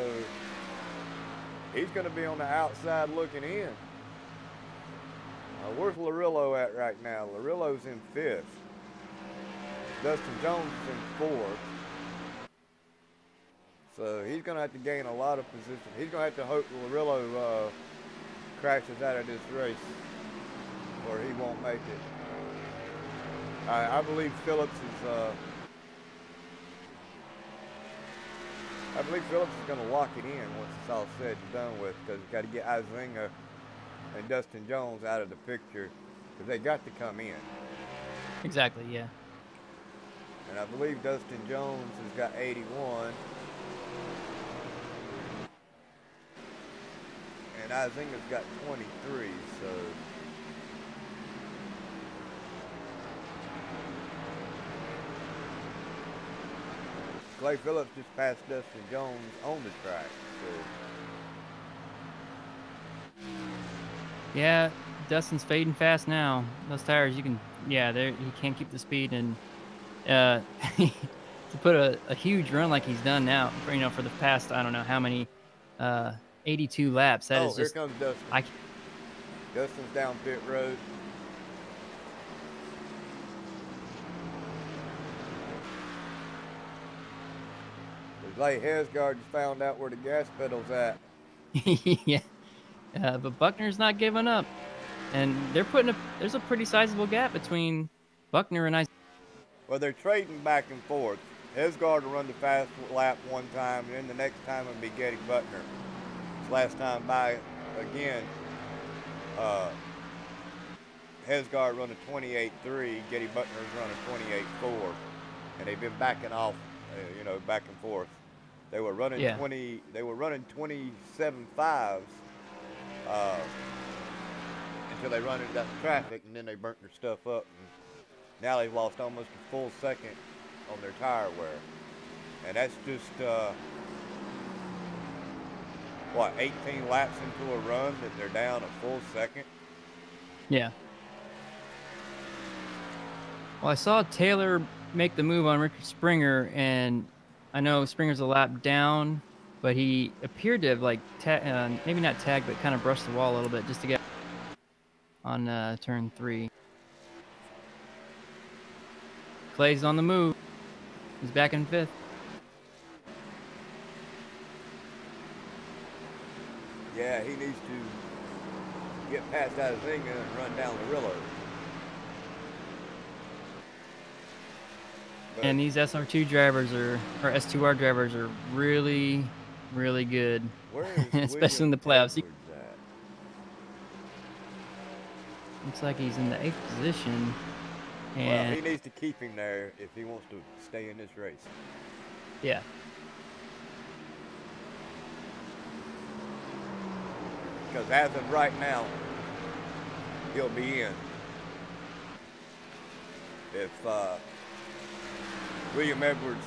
he's going to be on the outside looking in. Where's Larillo at right now? Larillo's in 5th. Dustin Jones is in 4th. So he's going to have to gain a lot of position. He's going to have to hope Larillo crashes out of this race, or he won't make it. I believe Phillips is... I believe Phillips is going to lock it in once it's all said and done with, because he's got to get Izinga and Dustin Jones out of the picture, because they got to come in. Exactly, yeah. And I believe Dustin Jones has got 81. And Izinga's got 23, so... Clay Phillips just passed Dustin Jones on the track, so... Yeah, Dustin's fading fast now. Those tires, he can't keep the speed, and to put a huge run like he's done now, for the past, I don't know how many, 82 laps. That is just... here comes Dustin. Dustin's down pit road. It's like Hesgard just found out where the gas pedal's at. Yeah. But Buckner's not giving up. And there's a pretty sizable gap between Buckner and Well, they're trading back and forth. Hesgard will run the fast lap one time, and then the next time it'll be Getty Butner. This last time by, again, Hesgard run a 28.3, Getty Butner's run a 28.4, and they've been backing off, back and forth. They were running 27.5s until they run into that traffic, and then they burnt their stuff up. And now they've lost almost a full second on their tire wear, and that's just 18 laps into a run that they're down a full second. Yeah. Well, I saw Taylor make the move on Richard Springer, and I know Springer's a lap down, but he appeared to have maybe not tagged, but kind of brushed the wall a little bit just to get. on turn 3. Clay's on the move. He's back in 5th. Yeah, he needs to get past Isinga and run down the Rillo. And these SR2 drivers or S2R drivers are really, really good, especially in the playoffs. Looks like he's in the 8th position. And well, he needs to keep him there if he wants to stay in this race. Yeah. Because as of right now, he'll be in. If William Edwards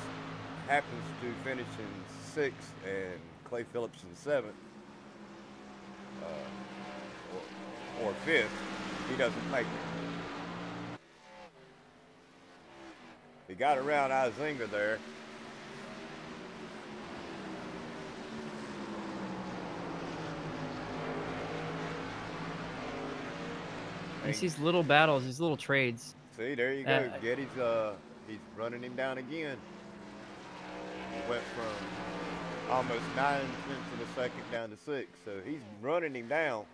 happens to finish in 6th and Clay Phillips in 7th or 5th, he doesn't make it. He got around Isinga there. It's these little battles, these little trades. See, there you go. Getty's he's running him down again. He went from almost 9 tenths of a second down to 6, so he's running him down.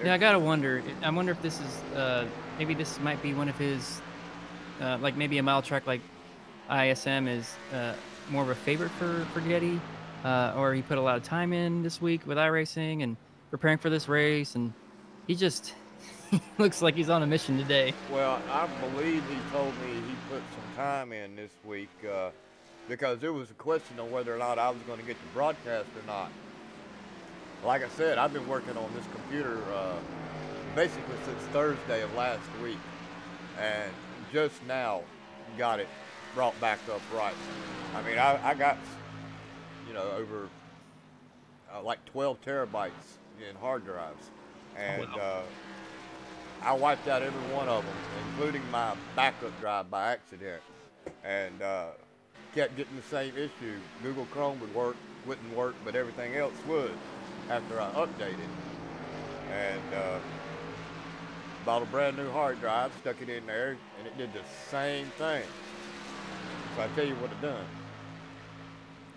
Yeah, I gotta wonder. I wonder if this is maybe this might be one of his like maybe a mile track like ISM is more of a favorite for Getty, or he put a lot of time in this week with iRacing and preparing for this race, and he just looks like he's on a mission today. Well, I believe he told me he put some time in this week because there was a question on whether or not I was going to get to broadcast or not. Like I said, I've been working on this computer basically since Thursday of last week, and just now got it brought back up right. I mean, I got, you know, over like 12 terabytes in hard drives, and I wiped out every one of them, including my backup drive by accident, and kept getting the same issue. Google Chrome wouldn't work, but everything else would after I updated. And bought a brand new hard drive, stuck it in there, and it did the same thing. So I tell you what I done.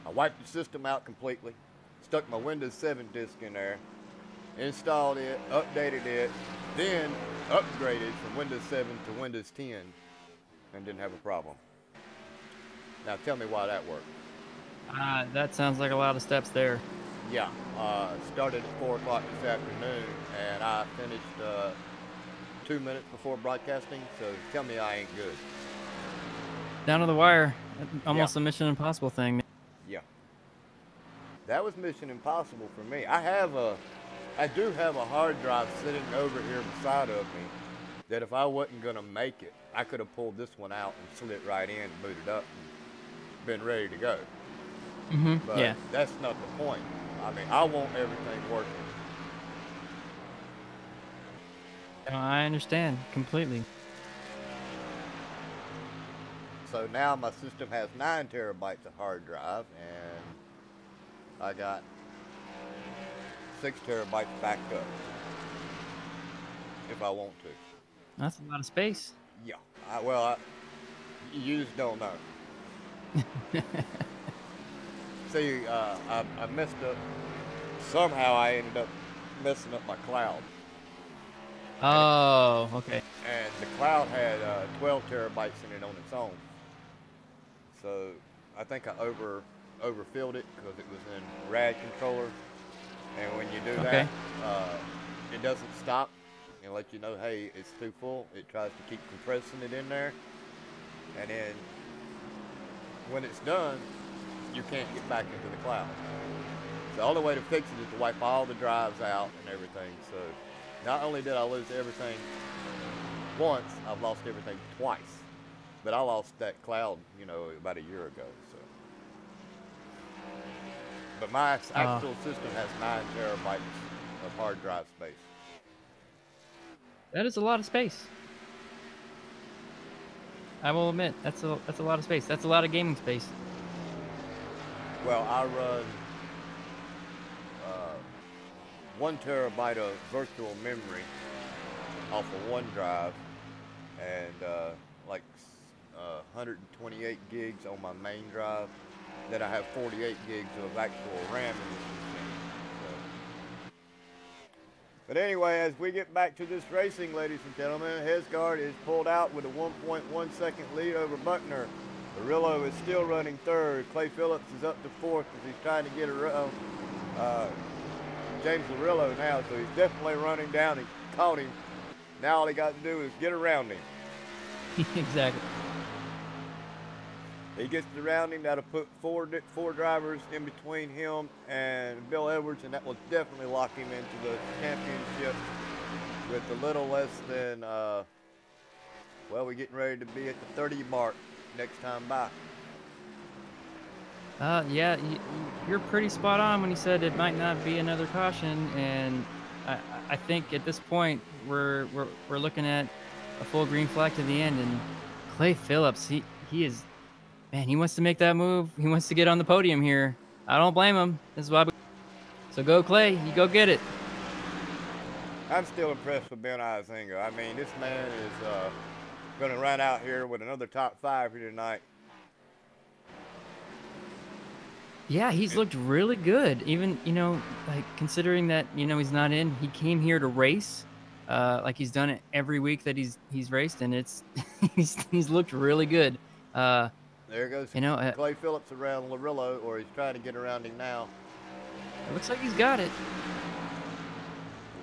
I wiped the system out completely, stuck my Windows 7 disk in there, installed it, updated it, then upgraded from Windows 7 to Windows 10 and didn't have a problem. Now tell me why that worked. That sounds like a lot of steps there. Yeah, started at 4 o'clock this afternoon, and I finished 2 minutes before broadcasting, so tell me I ain't good. Down to the wire. Almost a Mission Impossible thing. Yeah. That was Mission Impossible for me. I do have a hard drive sitting over here beside of me that if I wasn't going to make it, I could have pulled this one out and slid it right in and booted up and been ready to go. But yeah. That's not the point. I mean, I want everything working. I understand completely. So now my system has 9 terabytes of hard drive, and I got 6 terabytes backed up if I want to. That's a lot of space. Yeah. You just don't know. See, I messed up. Somehow I ended up messing up my cloud. Oh, okay. And the cloud had 12 terabytes in it on its own. So I think I overfilled it because it was in RAD controller. And when you do that, it doesn't stop and let you know, hey, it's too full. It tries to keep compressing it in there. And then when it's done, you can't get back into the cloud. So the only way to fix it is to wipe all the drives out and everything. So not only did I lose everything once, I've lost everything twice. But I lost that cloud, you know, about a year ago. So, but my actual system has 9 terabytes of hard drive space. That is a lot of space. I will admit, that's a lot of space. That's a lot of gaming space. Well, I run 1 terabyte of virtual memory off of OneDrive, and like 128 gigs on my main drive. Then I have 48 gigs of actual RAM in this machine. So. But anyway, as we get back to this racing, ladies and gentlemen, Hesgard is pulled out with a 1.1 second lead over Buckner. Larillo is still running third. Clay Phillips is up to fourth as he's trying to get around James Larillo now, so he's definitely running down. He caught him. Now all he got to do is get around him. Exactly. He gets around him. That'll put four drivers in between him and Bill Edwards, and that will definitely lock him into the championship with a little less than, well, we're getting ready to be at the 30 mark next time by. Yeah, you're pretty spot on when you said it might not be another caution, and I think at this point we're looking at a full green flag to the end, and Clay Phillips, he is, man, he wants to make that move. He wants to get on the podium here. I don't blame him. This is why. So go Clay, you go get it. I'm still impressed with Ben Isinger. I mean, this man is going to run out here with another top 5 here tonight. Yeah, he's looked really good. Even, you know, like considering that, you know, he's not in, he came here to race. Like he's done it every week that he's raced, and it's he's looked really good. There goes, you know, Clay Phillips around Larillo, or he's trying to get around him now. It looks like he's got it.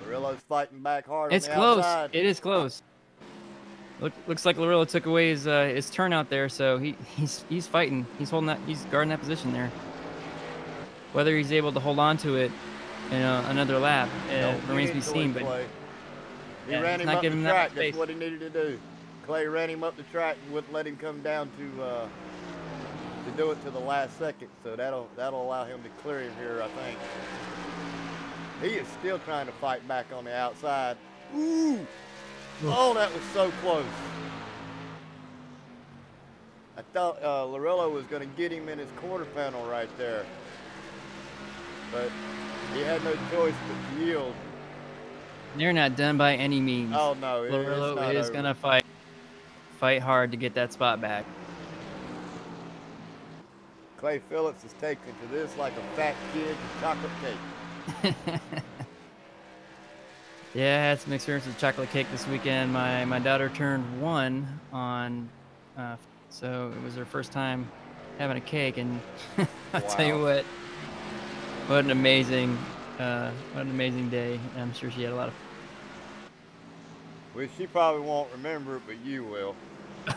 Larillo's fighting back hard. It's on the close. outside. It is close. Looks like Larillo took away his turnout there, so he's fighting. He's holding that. He's guarding that position there. Whether he's able to hold on to it in another lap remains to be seen. But he ran him up the track. That's what he needed to do. Clay ran him up the track and wouldn't let him come down to do it to the last second. So that'll allow him to clear him here, I think. He is still trying to fight back on the outside. Ooh! Oh, that was so close. I thought Larillo was going to get him in his quarter panel right there. But he had no choice but to yield. They're not done by any means. Oh, no. Larillo is going to fight hard to get that spot back. Clay Phillips is taking to this like a fat kid to chocolate cake. Yeah, I had some experience with chocolate cake this weekend. My daughter turned 1 on, so it was her first time having a cake, and I'll tell you what an amazing day. I'm sure she had a lot of. Well, she probably won't remember it, but you will.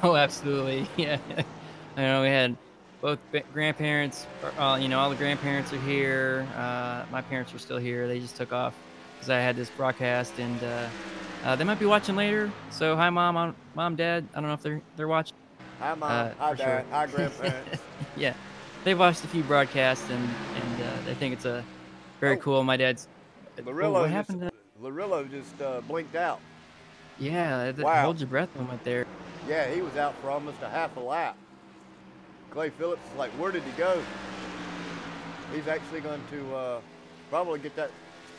Oh, absolutely, yeah. I know we had both grandparents. You know, all the grandparents are here. My parents are still here. They just took off because I had this broadcast, and they might be watching later. So hi, Mom, Dad. I don't know if they're watching. Hi, Mom. Hi, Dad. Sure. Hi, grandparents. Yeah, they've watched a few broadcasts, and they think it's a very cool. My dad's. What happened to Larillo just blinked out. Yeah, wow. Hold your breath moment there. Yeah, he was out for almost a half a lap. Clay Phillips is like, where did he go? He's actually going to probably get that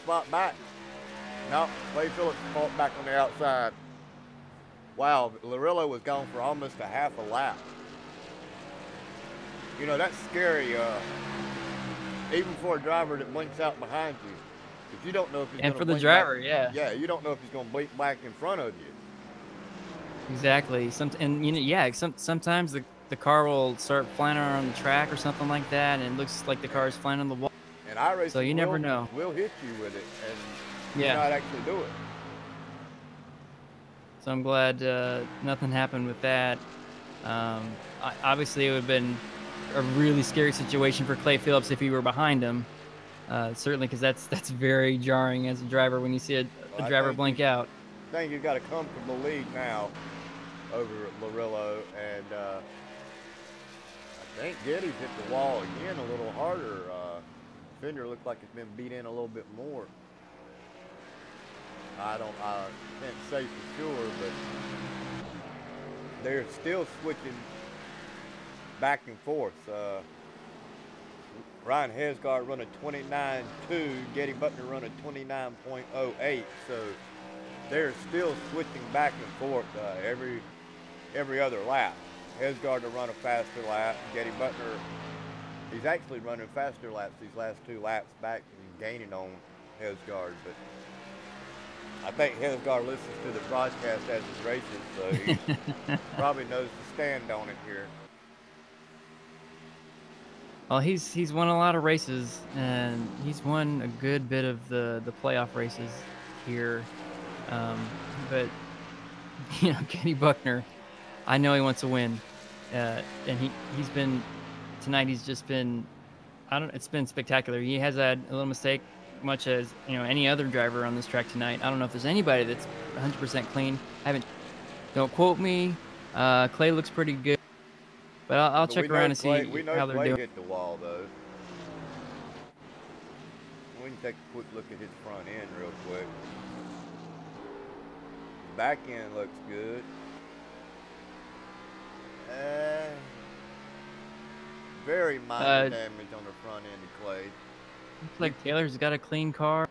spot back. No, Clay Phillips fought back on the outside. Wow, Larillo was gone for almost a half a lap. You know, that's scary, even for a driver that blinks out behind you. Because you don't know if he's going to blink. And for the driver, back. Yeah. Yeah, you don't know if he's going to blink back in front of you. Exactly. Sometimes the car will start flying around the track or something like that, and it looks like the car is flying on the wall. And iRacing so you never know. We'll hit you with it and not actually do it. So I'm glad nothing happened with that. Obviously, it would have been a really scary situation for Clay Phillips if he were behind him. Certainly, because that's very jarring as a driver when you see a driver blink out. I think you've got a comfortable lead now over Larillo, and I think Geddes hit the wall again a little harder. Fender looked like it's been beat in a little bit more. I can't say for sure, but they're still switching back and forth. Ryan Hesgard run a 29.2, Getty Buckner run a 29.08. So they're still switching back and forth every other lap. Hesgard to run a faster lap. Getty Buckner, he's actually running faster laps these last 2 laps back and gaining on Hesgard. But I think Hesgard listens to the broadcast as he's racing, so he probably knows to stand on it here. Well, he's won a lot of races, and he's won a good bit of the playoff races here. But you know, Kenny Buckner, I know he wants to win, and he's been tonight. He's just been, it's been spectacular. He has had a little mistake, much as any other driver on this track tonight. I don't know if there's anybody that's 100% clean. Don't quote me. Clay looks pretty good. But I'll check around and see how they're doing. Hit the wall, though. We can take a quick look at his front end real quick. Back end looks good. Very minor damage on the front end of Clay. Looks like Taylor's got a clean car.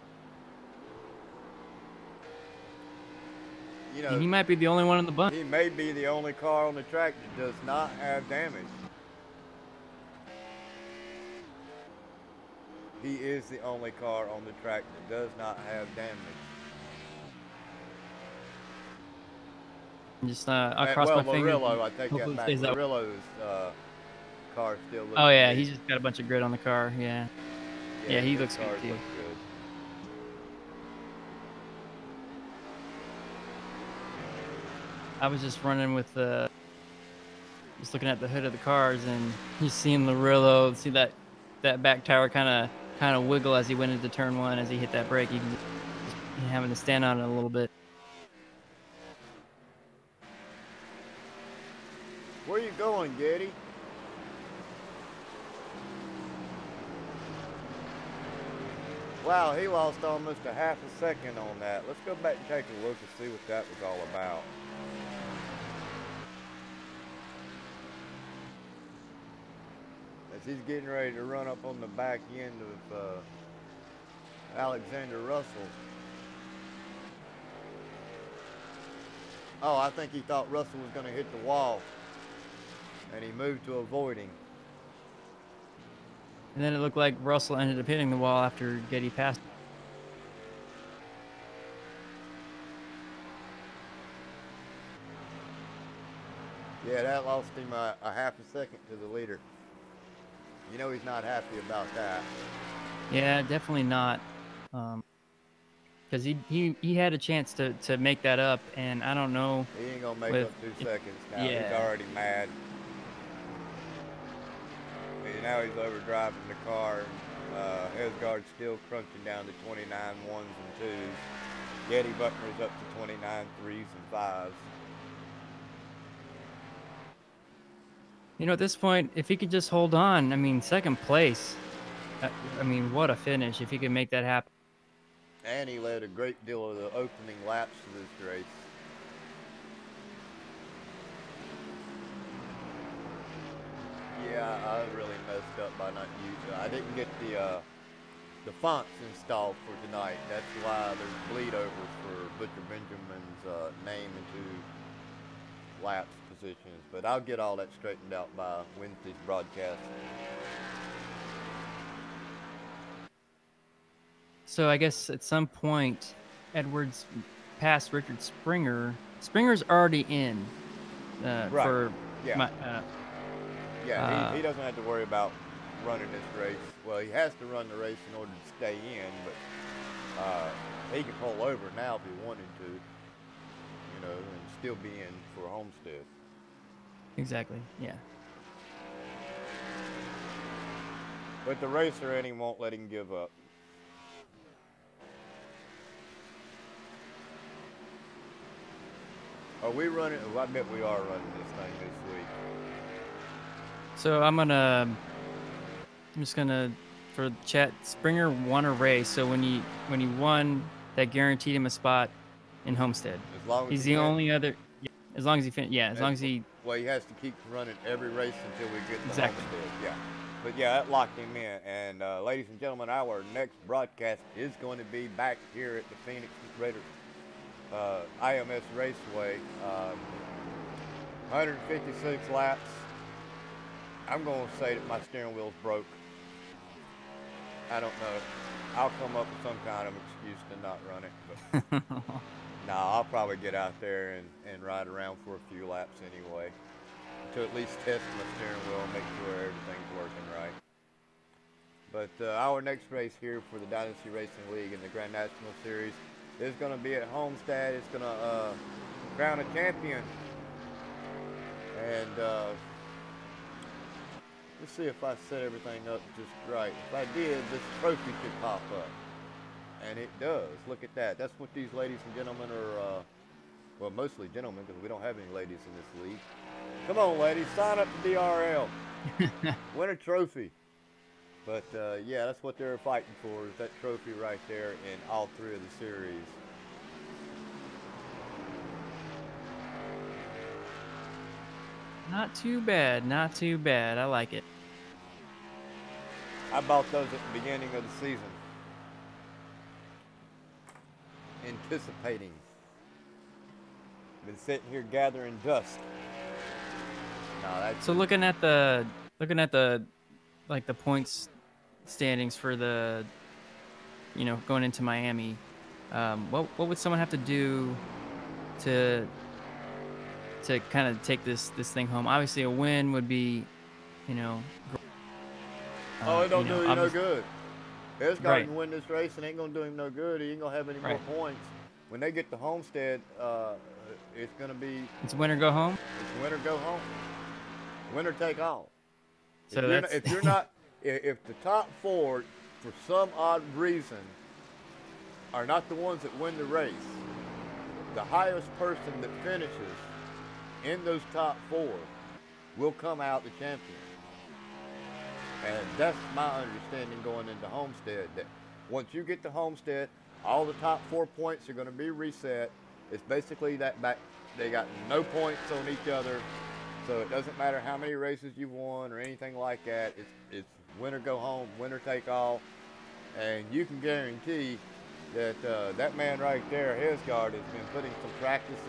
And he might be the only one in the bunch. He may be the only car on the track that does not have damage. He is the only car on the track that does not have damage. Just I'll cross my fingers. Murillo, I take that back. Murillo's car still looks Oh yeah, good. he's just got a bunch of grit on the car. Yeah, he looks good too. I was just running with just looking at the hood of the cars, and you seeing Murillo, see that back tire kind of wiggle as he went into turn 1 as he hit that brake. You can just having to stand on it a little bit. Where you going, Getty? Wow, he lost almost a half a second on that. Let's go back and take a look and see what that was all about. As he's getting ready to run up on the back end of Alexander Russell. Oh, I think he thought Russell was going to hit the wall, and he moved to avoid him. And then it looked like Russell ended up hitting the wall after Getty passed. Yeah, that lost him a half a second to the leader. You know he's not happy about that. Yeah, definitely not. Because he had a chance to make that up, and I don't know. He ain't gonna make up 2 seconds now. Yeah. He's already mad. Now he's overdriving the car. Hesgard's still crunching down to 29 1s and 2s. Getty Buckner's up to 29 3s and 5s. At this point, if he could just hold on, I mean, second place. I mean, what a finish if he could make that happen. And he led a great deal of the opening laps of this race. Yeah, I really messed up by not using it. I didn't get the fonts installed for tonight. That's why there's bleed over for Butcher Benjamin's name into laps positions. But I'll get all that straightened out by Wednesday's broadcast. So I guess at some point, Edwards passed Richard Springer. Springer's already in Right. for Yeah, he doesn't have to worry about running this race. Well, he has to run the race in order to stay in, but he can pull over now if he wanted to, and still be in for Homestead. Exactly, yeah. But the racer in him won't let him give up. Are we running? Well, I bet we are running this thing this week. So I'm just gonna, for the chat, Springer won a race. So when he won, that guaranteed him a spot in Homestead. As long as he's the only other. As long as he finished, yeah. As long as he. Well, he has to keep running every race until we get to Exactly. Homestead. Yeah. But yeah, that locked him in. And ladies and gentlemen, our next broadcast is going to be back here at the Phoenix Raiders IMS Raceway. 156 laps. I'm going to say that my steering wheel's broke. I don't know. I'll come up with some kind of excuse to not run it. But nah, I'll probably get out there and ride around for a few laps anyway, to at least test my steering wheel and make sure everything's working right. But our next race here for the Dynasty Racing League in the Grand National Series is going to be at Homestead. It's going to crown a champion. And let's see if I set everything up just right. If I did, this trophy could pop up. And it does. Look at that. That's what these ladies and gentlemen are, well, mostly gentlemen, because we don't have any ladies in this league. Come on, ladies, sign up to DRL. Win a trophy. But, yeah, that's what they're fighting for, is that trophy right there in all three of the series. Not too bad, not too bad. I like it. I bought those at the beginning of the season. Anticipating. Been sitting here gathering dust. No, that's So looking at the like the points standings for the, you know, going into Miami, what would someone have to do to kind of take this thing home? Obviously, a win would be, you know. oh, it don't you know, do you no good. Here's Right. can win this race and ain't gonna do him no good. He ain't gonna have any more points. When they get to Homestead, it's gonna be It's win or go home. it's win or go home. Winner take all. So If you're not, if the top four, for some odd reason, are not the ones that win the race, the highest person that finishes in those top four will come out the champion. And that's my understanding going into Homestead, that once you get to Homestead, all the top 4 points are going to be reset. It's basically that back, they got no points on each other, so it doesn't matter how many races you've won or anything like that. It's winner go home, winner take all, and you can guarantee that that man right there, Hesgard, has been putting some practice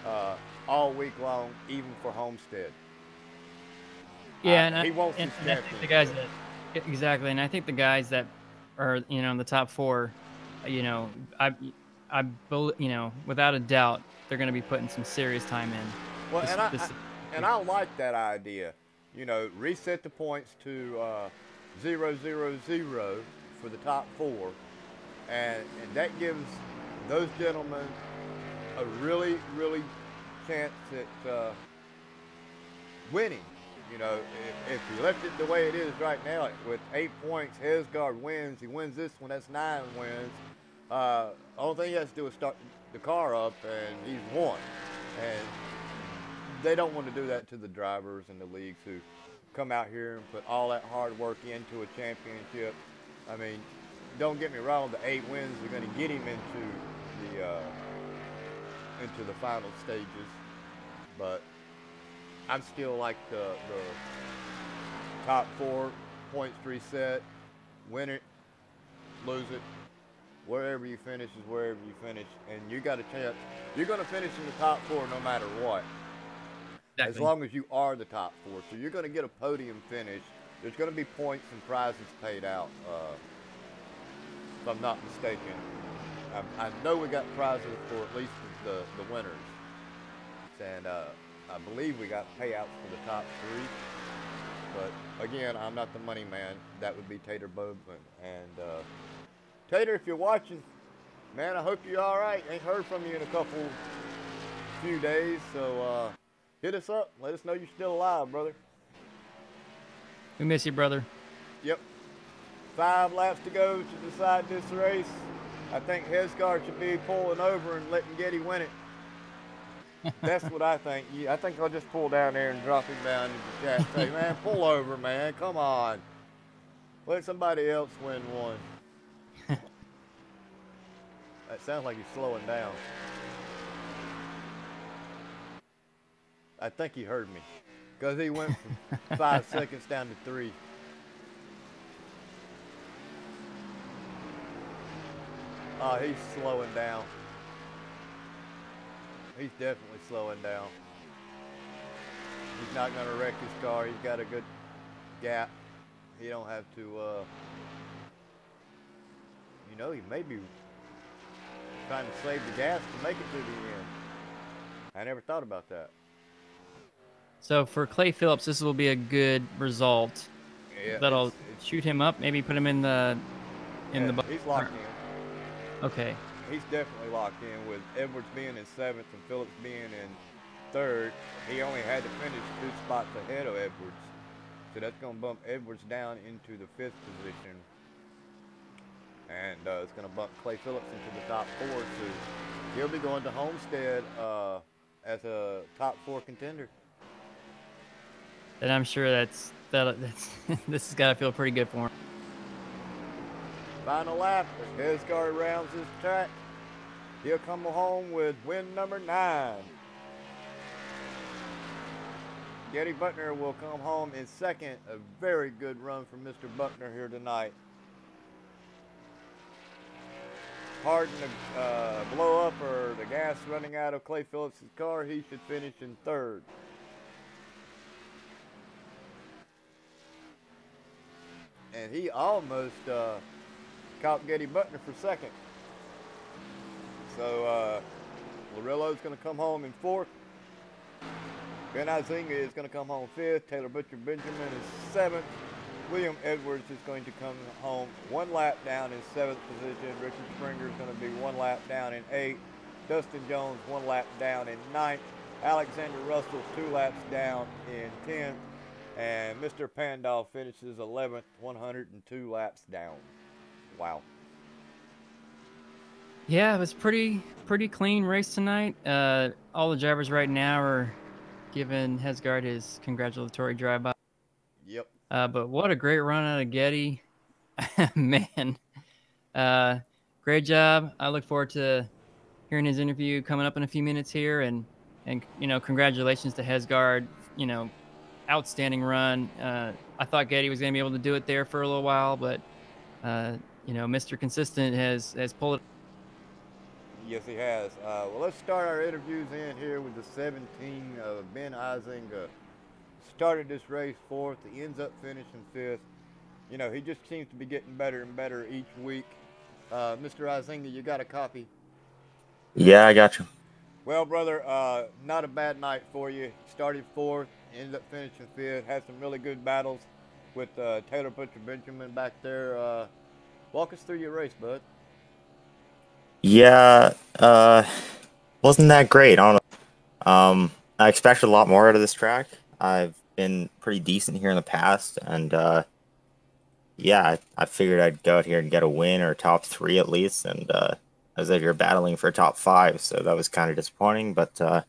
in all week long, even for Homestead. Yeah, and he wants and his I think the guys that exactly, and I think the guys that are, you know, in the top four, you know, you know, without a doubt, they're going to be putting some serious time in. Well, and I like that idea. You know, reset the points to 0, 0, 0 for the top four, and that gives those gentlemen a really chance at winning. You know, if you left it the way it is right now, with 8 points, Hesgard wins. He wins this one. That's 9 wins. Only thing he has to do is start the car up, and he's won. And they don't want to do that to the drivers in the leagues who come out here and put all that hard work into a championship. I mean, don't get me wrong, the 8 wins are going to get him into the final stages, but I'm still like the top 4 points reset, win it, lose it, wherever you finish is wherever you finish, and you got a chance. You're going to finish in the top 4 no matter what. Exactly. As long as you are the top 4. So you're going to get a podium finish. There's going to be points and prizes paid out, if I'm not mistaken. I know we got prizes for at least the winners. And I believe we got payouts for the top 3. But again, I'm not the money man. That would be Tater Bowman. And Tater, if you're watching, man, I hope you're all right. Ain't heard from you in a few days. So hit us up. Let us know you're still alive, brother. We miss you, brother. Yep. 5 laps to go to decide this race. I think Hesgard should be pulling over and letting Getty win it. That's what I think. Yeah, I think I'll just pull down there and drop him down in the chat and say, man, pull over, man. Come on. Let somebody else win one. That sounds like he's slowing down. I think he heard me, because he went from 5 seconds down to 3. He's slowing down. He's definitely slowing down. He's not going to wreck his car. He's got a good gap. He don't have to, you know, he may be trying to save the gas to make it to the end. I never thought about that. So for Clay Phillips, this will be a good result. Yeah, That'll shoot him up, maybe put him in the he's locked in. Okay. He's definitely locked in with Edwards being in 7th and Phillips being in 3rd. He only had to finish 2 spots ahead of Edwards. So that's going to bump Edwards down into the 5th position. And it's going to bump Clay Phillips into the top 4. So he'll be going to Homestead as a top 4 contender. And I'm sure that's this has got to feel pretty good for him. Final lap as Hesgard rounds his track. He'll come home with win number 9. Getty Buckner will come home in 2nd. A very good run from Mr. Buckner here tonight. Pardon the blow up or the gas running out of Clay Phillips' car. He should finish in 3rd. And he almost caught Getty Buckner for 2nd. So Larillo's going to come home in 4th. Ben Izinga is going to come home 5th. Taylor Butcher Benjamin is 7th. William Edwards is going to come home 1 lap down in 7th position. Richard Springer is going to be 1 lap down in 8th. Dustin Jones 1 lap down in 9th. Alexander Russell 2 laps down in 10th. And Mr. Pandal finishes 11th, 102 laps down. Wow. Yeah, it was pretty clean race tonight. All the drivers right now are giving Hesgard his congratulatory drive-by. Yep. But what a great run out of Getty. Man. Great job. I look forward to hearing his interview coming up in a few minutes here. And you know, congratulations to Hesgard. You know, outstanding run. I thought Getty was going to be able to do it there for a little while, but you know, Mr. Consistent has pulled it. Yes, he has. Well, let's start our interviews in here with the 17. Ben Izinga started this race 4th. He ends up finishing 5th. You know, he just seems to be getting better and better each week. Mr. Izinga, you got a copy? Yeah, I got you. Well, brother, not a bad night for you. Started 4th, ended up finishing 5th. Had some really good battles with Taylor Butcher Benjamin back there. Walk us through your race, bud. Yeah, wasn't that great. I don't know. I expected a lot more out of this track. I've been pretty decent here in the past, and yeah, I figured I'd go out here and get a win or top 3 at least, and I was out here battling for top 5, so that was kind of disappointing, but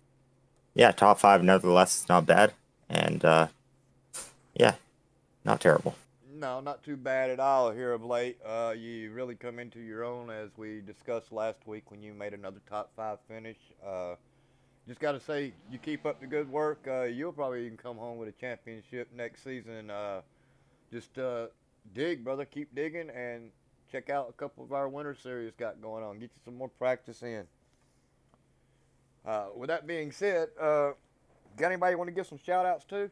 yeah, top 5 nevertheless is not bad, and yeah, not terrible. No, not too bad at all here of late. You really come into your own, as we discussed last week when you made another top 5 finish. Just got to say, you keep up the good work. You'll probably even come home with a championship next season. Just dig, brother. Keep digging and check out a couple of our winter series got going on. Get you some more practice in. With that being said, got anybody want to give some shout-outs to?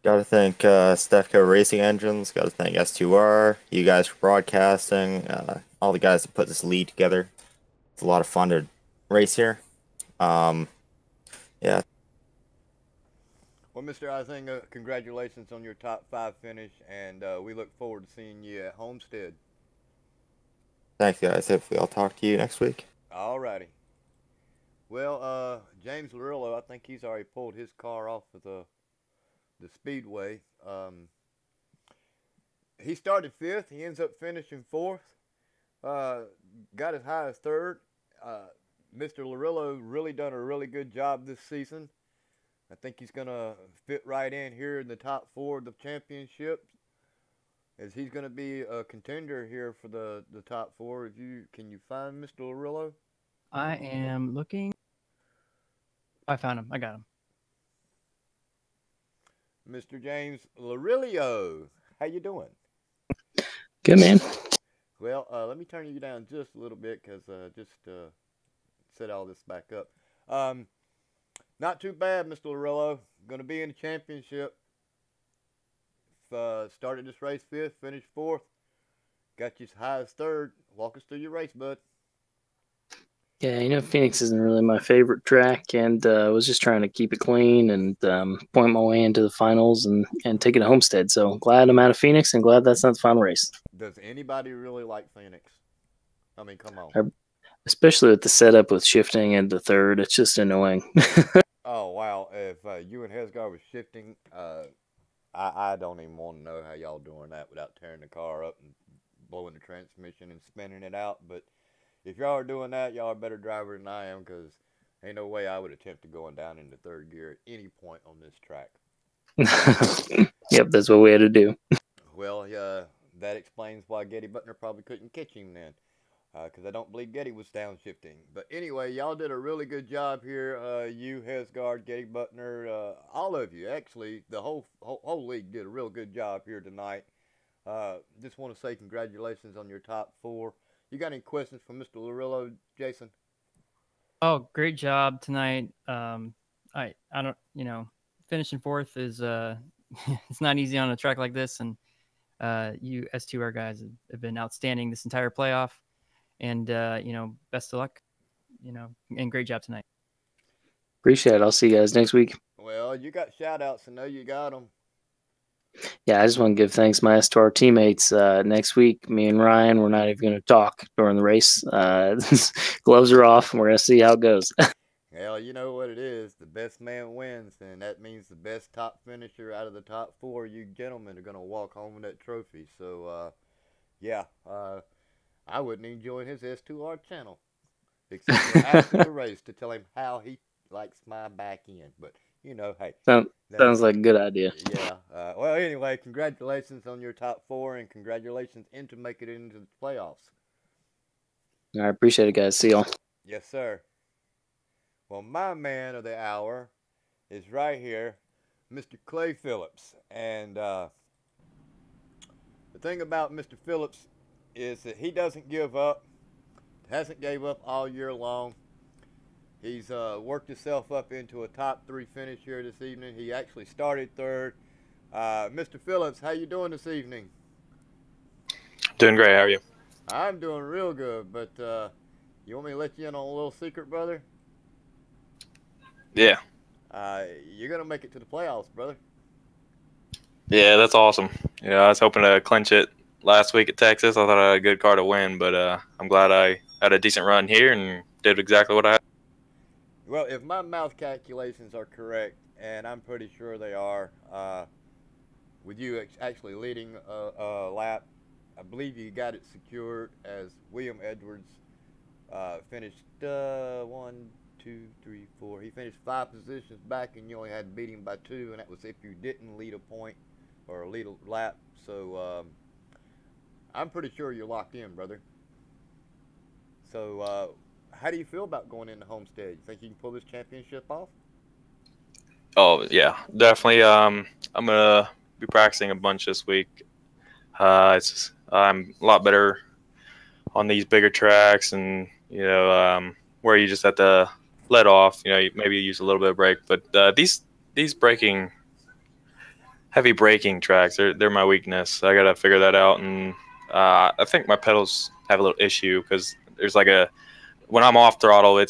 Got to thank Stefco Racing Engines. Got to thank S2R, you guys for broadcasting, all the guys that put this lead together. It's a lot of fun to race here. Yeah. Well, Mr. Izinga, congratulations on your top 5 finish, and we look forward to seeing you at Homestead. Thanks, guys. Hopefully I'll talk to you next week. All righty. Well, James Larillo, I think he's already pulled his car off of the speedway. He started 5th. He ends up finishing 4th. Got as high as 3rd. Mr. Larillo really done a really good job this season. I think he's going to fit right in here in the top 4 of the championship, as he's going to be a contender here for the top 4. Can you find Mr. Larillo? I am looking. I found him. I got him. Mr. James Larillo, how you doing? Good, man. Well, let me turn you down just a little bit because just set all this back up. Not too bad, Mr. Larillo. Going to be in the championship. Started this race 5th, finished 4th. Got you as high as 3rd. Walk us through your race, bud. Yeah, Phoenix isn't really my favorite track, and I was just trying to keep it clean and point my way into the finals and take it to Homestead. So glad I'm out of Phoenix and glad that's not the final race. Does anybody really like Phoenix? I mean, come on. Especially with the setup with shifting into 3rd, it's just annoying. Oh, wow. If you and Hesgar was shifting, I don't even want to know how y'all doing that without tearing the car up and blowing the transmission and spinning it out. But if y'all are doing that, y'all are better drivers than I am, because ain't no way I would attempt to going down into 3rd gear at any point on this track. Yep, that's what we had to do. Well, that explains why Getty Butner probably couldn't catch him then, because I don't believe Getty was downshifting. But anyway, y'all did a really good job here. You, Hesgard, Getty Butner, all of you. Actually, the whole league did a real good job here tonight. Just want to say congratulations on your top 4. You got any questions for Mr. Larillo, Jason? Oh, great job tonight. I don't, finishing 4th is it's not easy on a track like this, and you S2R guys have been outstanding this entire playoff, and best of luck, and great job tonight. Appreciate it. I'll see you guys next week. Well, you got shout outs. I know you got them. Yeah, I just want to give thanks, Miles, to our teammates. Next week, me and Ryan, we're not even going to talk during the race. Gloves are off, and we're going to see how it goes. Well, you know what it is. The best man wins, and that means the best top finisher out of the top 4, you gentlemen, are going to walk home with that trophy. So, I wouldn't even join his S2R channel, except for after the race to tell him how he likes my back end. But, hey. Sounds like a good idea. Yeah. Well, anyway, congratulations on your top 4, and congratulations into making it into the playoffs. I appreciate it, guys. See y'all. Yes, sir. Well, my man of the hour is right here, Mr. Clay Phillips. And the thing about Mr. Phillips is that he doesn't give up, hasn't gave up all year long. He's worked himself up into a top 3 finish here this evening. He actually started 3rd. Mr. Phillips, how you doing this evening? Doing great. How are you? I'm doing real good, but you want me to let you in on a little secret, brother? Yeah. You're going to make it to the playoffs, brother. Yeah, that's awesome. I was hoping to clinch it last week at Texas. I thought I had a good car to win, but I'm glad I had a decent run here and did exactly what I had. Well, if my mouth calculations are correct, and I'm pretty sure they are, with you actually leading a lap, I believe you got it secured as William Edwards finished 1, 2, 3, 4. He finished 5 positions back, and you only had to beat him by 2, and that was if you didn't lead a point or lead a lap. So I'm pretty sure you're locked in, brother. So how do you feel about going into Homestead? You think you can pull this championship off? Oh, yeah, definitely. I'm going to be practicing a bunch this week. I'm a lot better on these bigger tracks, and, where you just have to let off, maybe use a little bit of brake. But these heavy braking tracks, they're my weakness. I got to figure that out. And I think my pedals have a little issue because there's when I'm off throttle,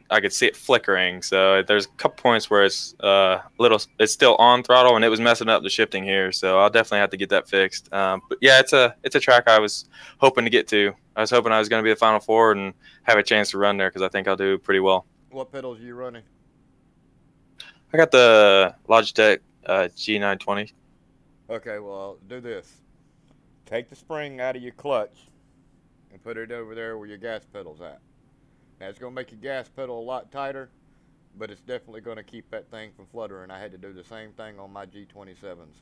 I could see it flickering. So there's a couple points where it's it's still on throttle, and it was messing up the shifting here. So I'll definitely have to get that fixed. But yeah, it's a track I was hoping to get to. I was hoping I was going to be the Final 4 and have a chance to run there because I think I'll do pretty well. What pedals are you running? I got the Logitech G920. Okay, well, do this. Take the spring out of your clutch and put it over there where your gas pedal's at. Now, it's going to make your gas pedal a lot tighter, but it's definitely going to keep that thing from fluttering. I had to do the same thing on my G27s.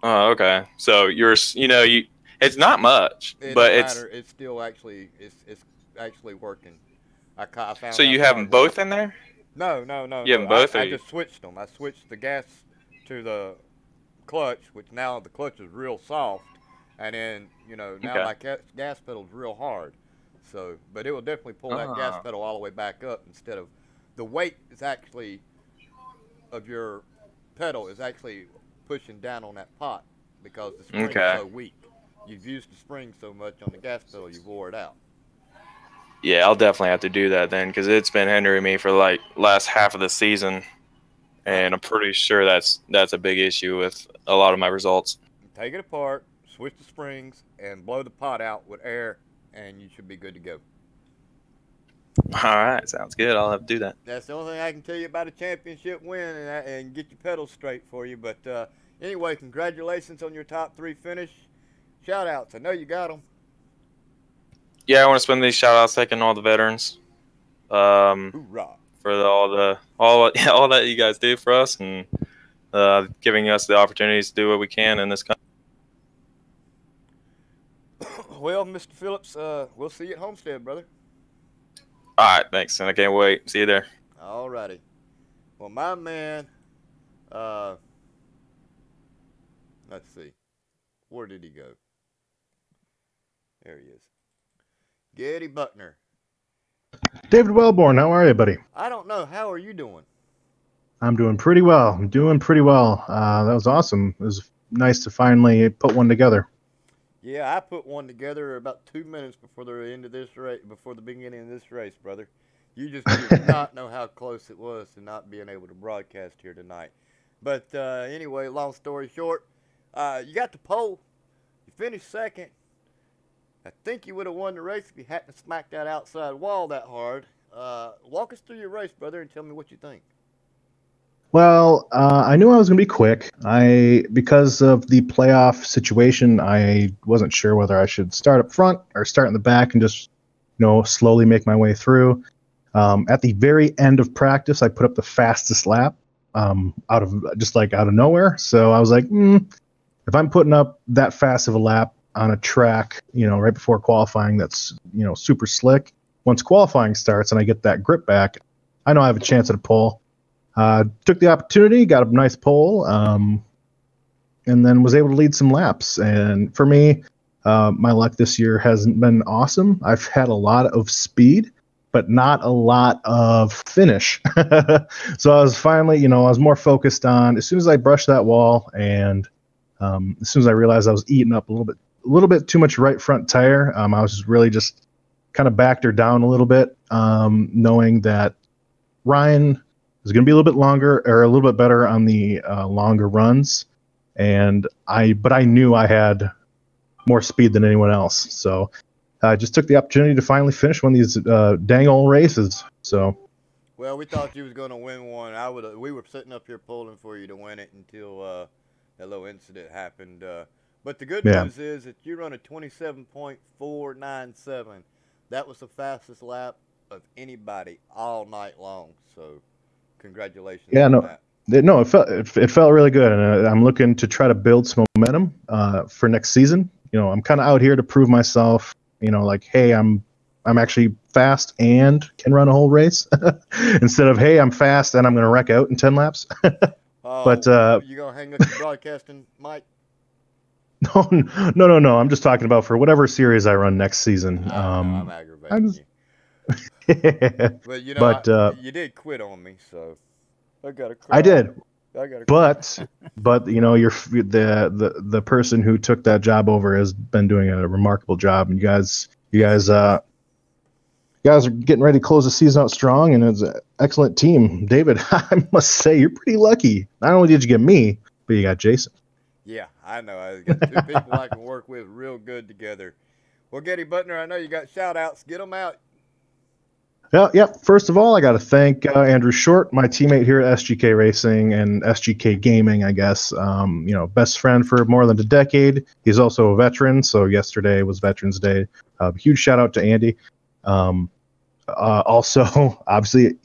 Oh, okay. So it's not much, but it's still actually it's actually working. I found. So you have them both in there? No. You have them both? I just switched them. I switched the gas to the clutch, which now the clutch is real soft, And then, you know, now Okay. my gas pedal's real hard. So, but it will definitely pull that gas Ah. pedal all the way back up instead of the weight is actually of your pedal is actually pushing down on that pot because the spring's Okay. so weak. You've used the spring so much on the gas pedal, you wore it out. Yeah, I'll definitely have to do that then because it's been hindering me for like last half of the season, and I'm pretty sure that's a big issue with a lot of my results. Take it apart, switch the springs, and blow the pot out with air, and you should be good to go. All right, sounds good. I'll have to do that. That's the only thing I can tell you about a championship win and get your pedals straight for you. But anyway, congratulations on your top 3 finish. Shout outs. I know you got them. Yeah, I want to spend these shout outs thanking all the veterans. Hoorah. For all that you guys do for us and giving us the opportunities to do what we can in this country. Well, Mr. Phillips, we'll see you at Homestead, brother. All right, thanks, and I can't wait. See you there. All righty. Well, my man, let's see. Where did he go? There he is. Getty Buckner. David Wellborn, how are you, buddy? I don't know. How are you doing? I'm doing pretty well. That was awesome. It was nice to finally put one together. Yeah, I put one together about 2 minutes before the end of this race, before the beginning of this race, brother. You just did not know how close it was to not being able to broadcast here tonight. But anyway, long story short, you got the pole. You finished second. I think you would have won the race if you hadn't smacked that outside wall that hard. Walk us through your race, brother, and tell me what you think. Well, I knew I was going to be quick. Because of the playoff situation, I wasn't sure whether I should start up front or start in the back and just, slowly make my way through. At the very end of practice, I put up the fastest lap out of nowhere. So I was like, if I'm putting up that fast of a lap on a track, right before qualifying, that's, super slick. Once qualifying starts and I get that grip back, I know I have a chance at a pole. Took the opportunity, got a nice pole, and then was able to lead some laps. And for me, my luck this year hasn't been awesome. I've had a lot of speed, but not a lot of finish. So I was finally, I was more focused on as soon as I brushed that wall and as soon as I realized I was eating up a little bit too much right front tire, I was really just kind of backed her down a little bit, knowing that Ryan is going to be a little bit longer or a little bit better on the longer runs. But I knew I had more speed than anyone else. So I just took the opportunity to finally finish one of these dang old races. So, well, we thought you was going to win one. We were sitting up here pulling for you to win it until that little incident happened. But the good news is that you run a 27.497. That was the fastest lap of anybody all night long. So, congratulations on that. It felt really good, and I'm looking to try to build some momentum for next season. I'm kind of out here to prove myself. Hey, I'm actually fast and can run a whole race instead of, hey, I'm fast and I'm going to wreck out in 10 laps. But you gonna hang up your broadcasting mic? No. I'm just talking about for whatever series I run next season. I'm aggravating you. But you did quit on me, so I gotta cry. I did. I gotta but you're the person who took that job over has been doing a remarkable job, and you guys are getting ready to close the season out strong, and it's an excellent team. David, I must say you're pretty lucky. Not only did you get me, but you got Jason. Yeah, I know. I got 2 people I can work with real good together. Well, Getty Butner, I know you got shout outs. Get them out. Yep. First of all, I got to thank Andrew Short, my teammate here at SGK Racing and SGK Gaming, I guess. Best friend for more than a decade. He's also a veteran, so yesterday was Veterans Day. Huge shout out to Andy. Also, obviously,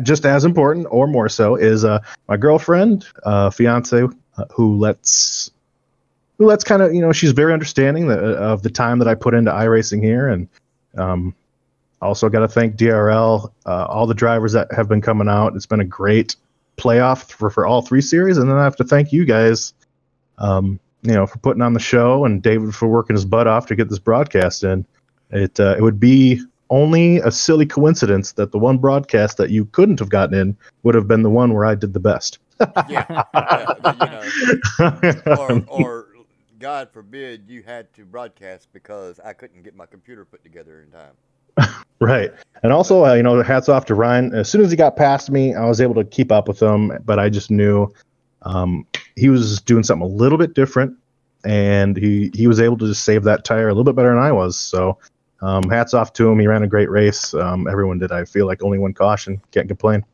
just as important or more so is my girlfriend, fiance, who lets kind of, she's very understanding of the time that I put into iRacing here, and also got to thank DRL, all the drivers that have been coming out. It's been a great playoff for all 3 series, and then I have to thank you guys for putting on the show, and David for working his butt off to get this broadcast in. It would be only a silly coincidence that the one broadcast that you couldn't have gotten in would have been the one where I did the best. Yeah, or God forbid you had to broadcast because I couldn't get my computer put together in time. Right. And also, hats off to Ryan. As soon as he got past me, I was able to keep up with him, but I just knew he was doing something a little bit different, and he was able to just save that tire a little bit better than I was. So hats off to him. He ran a great race. Everyone did. I feel like only one caution. Can't complain.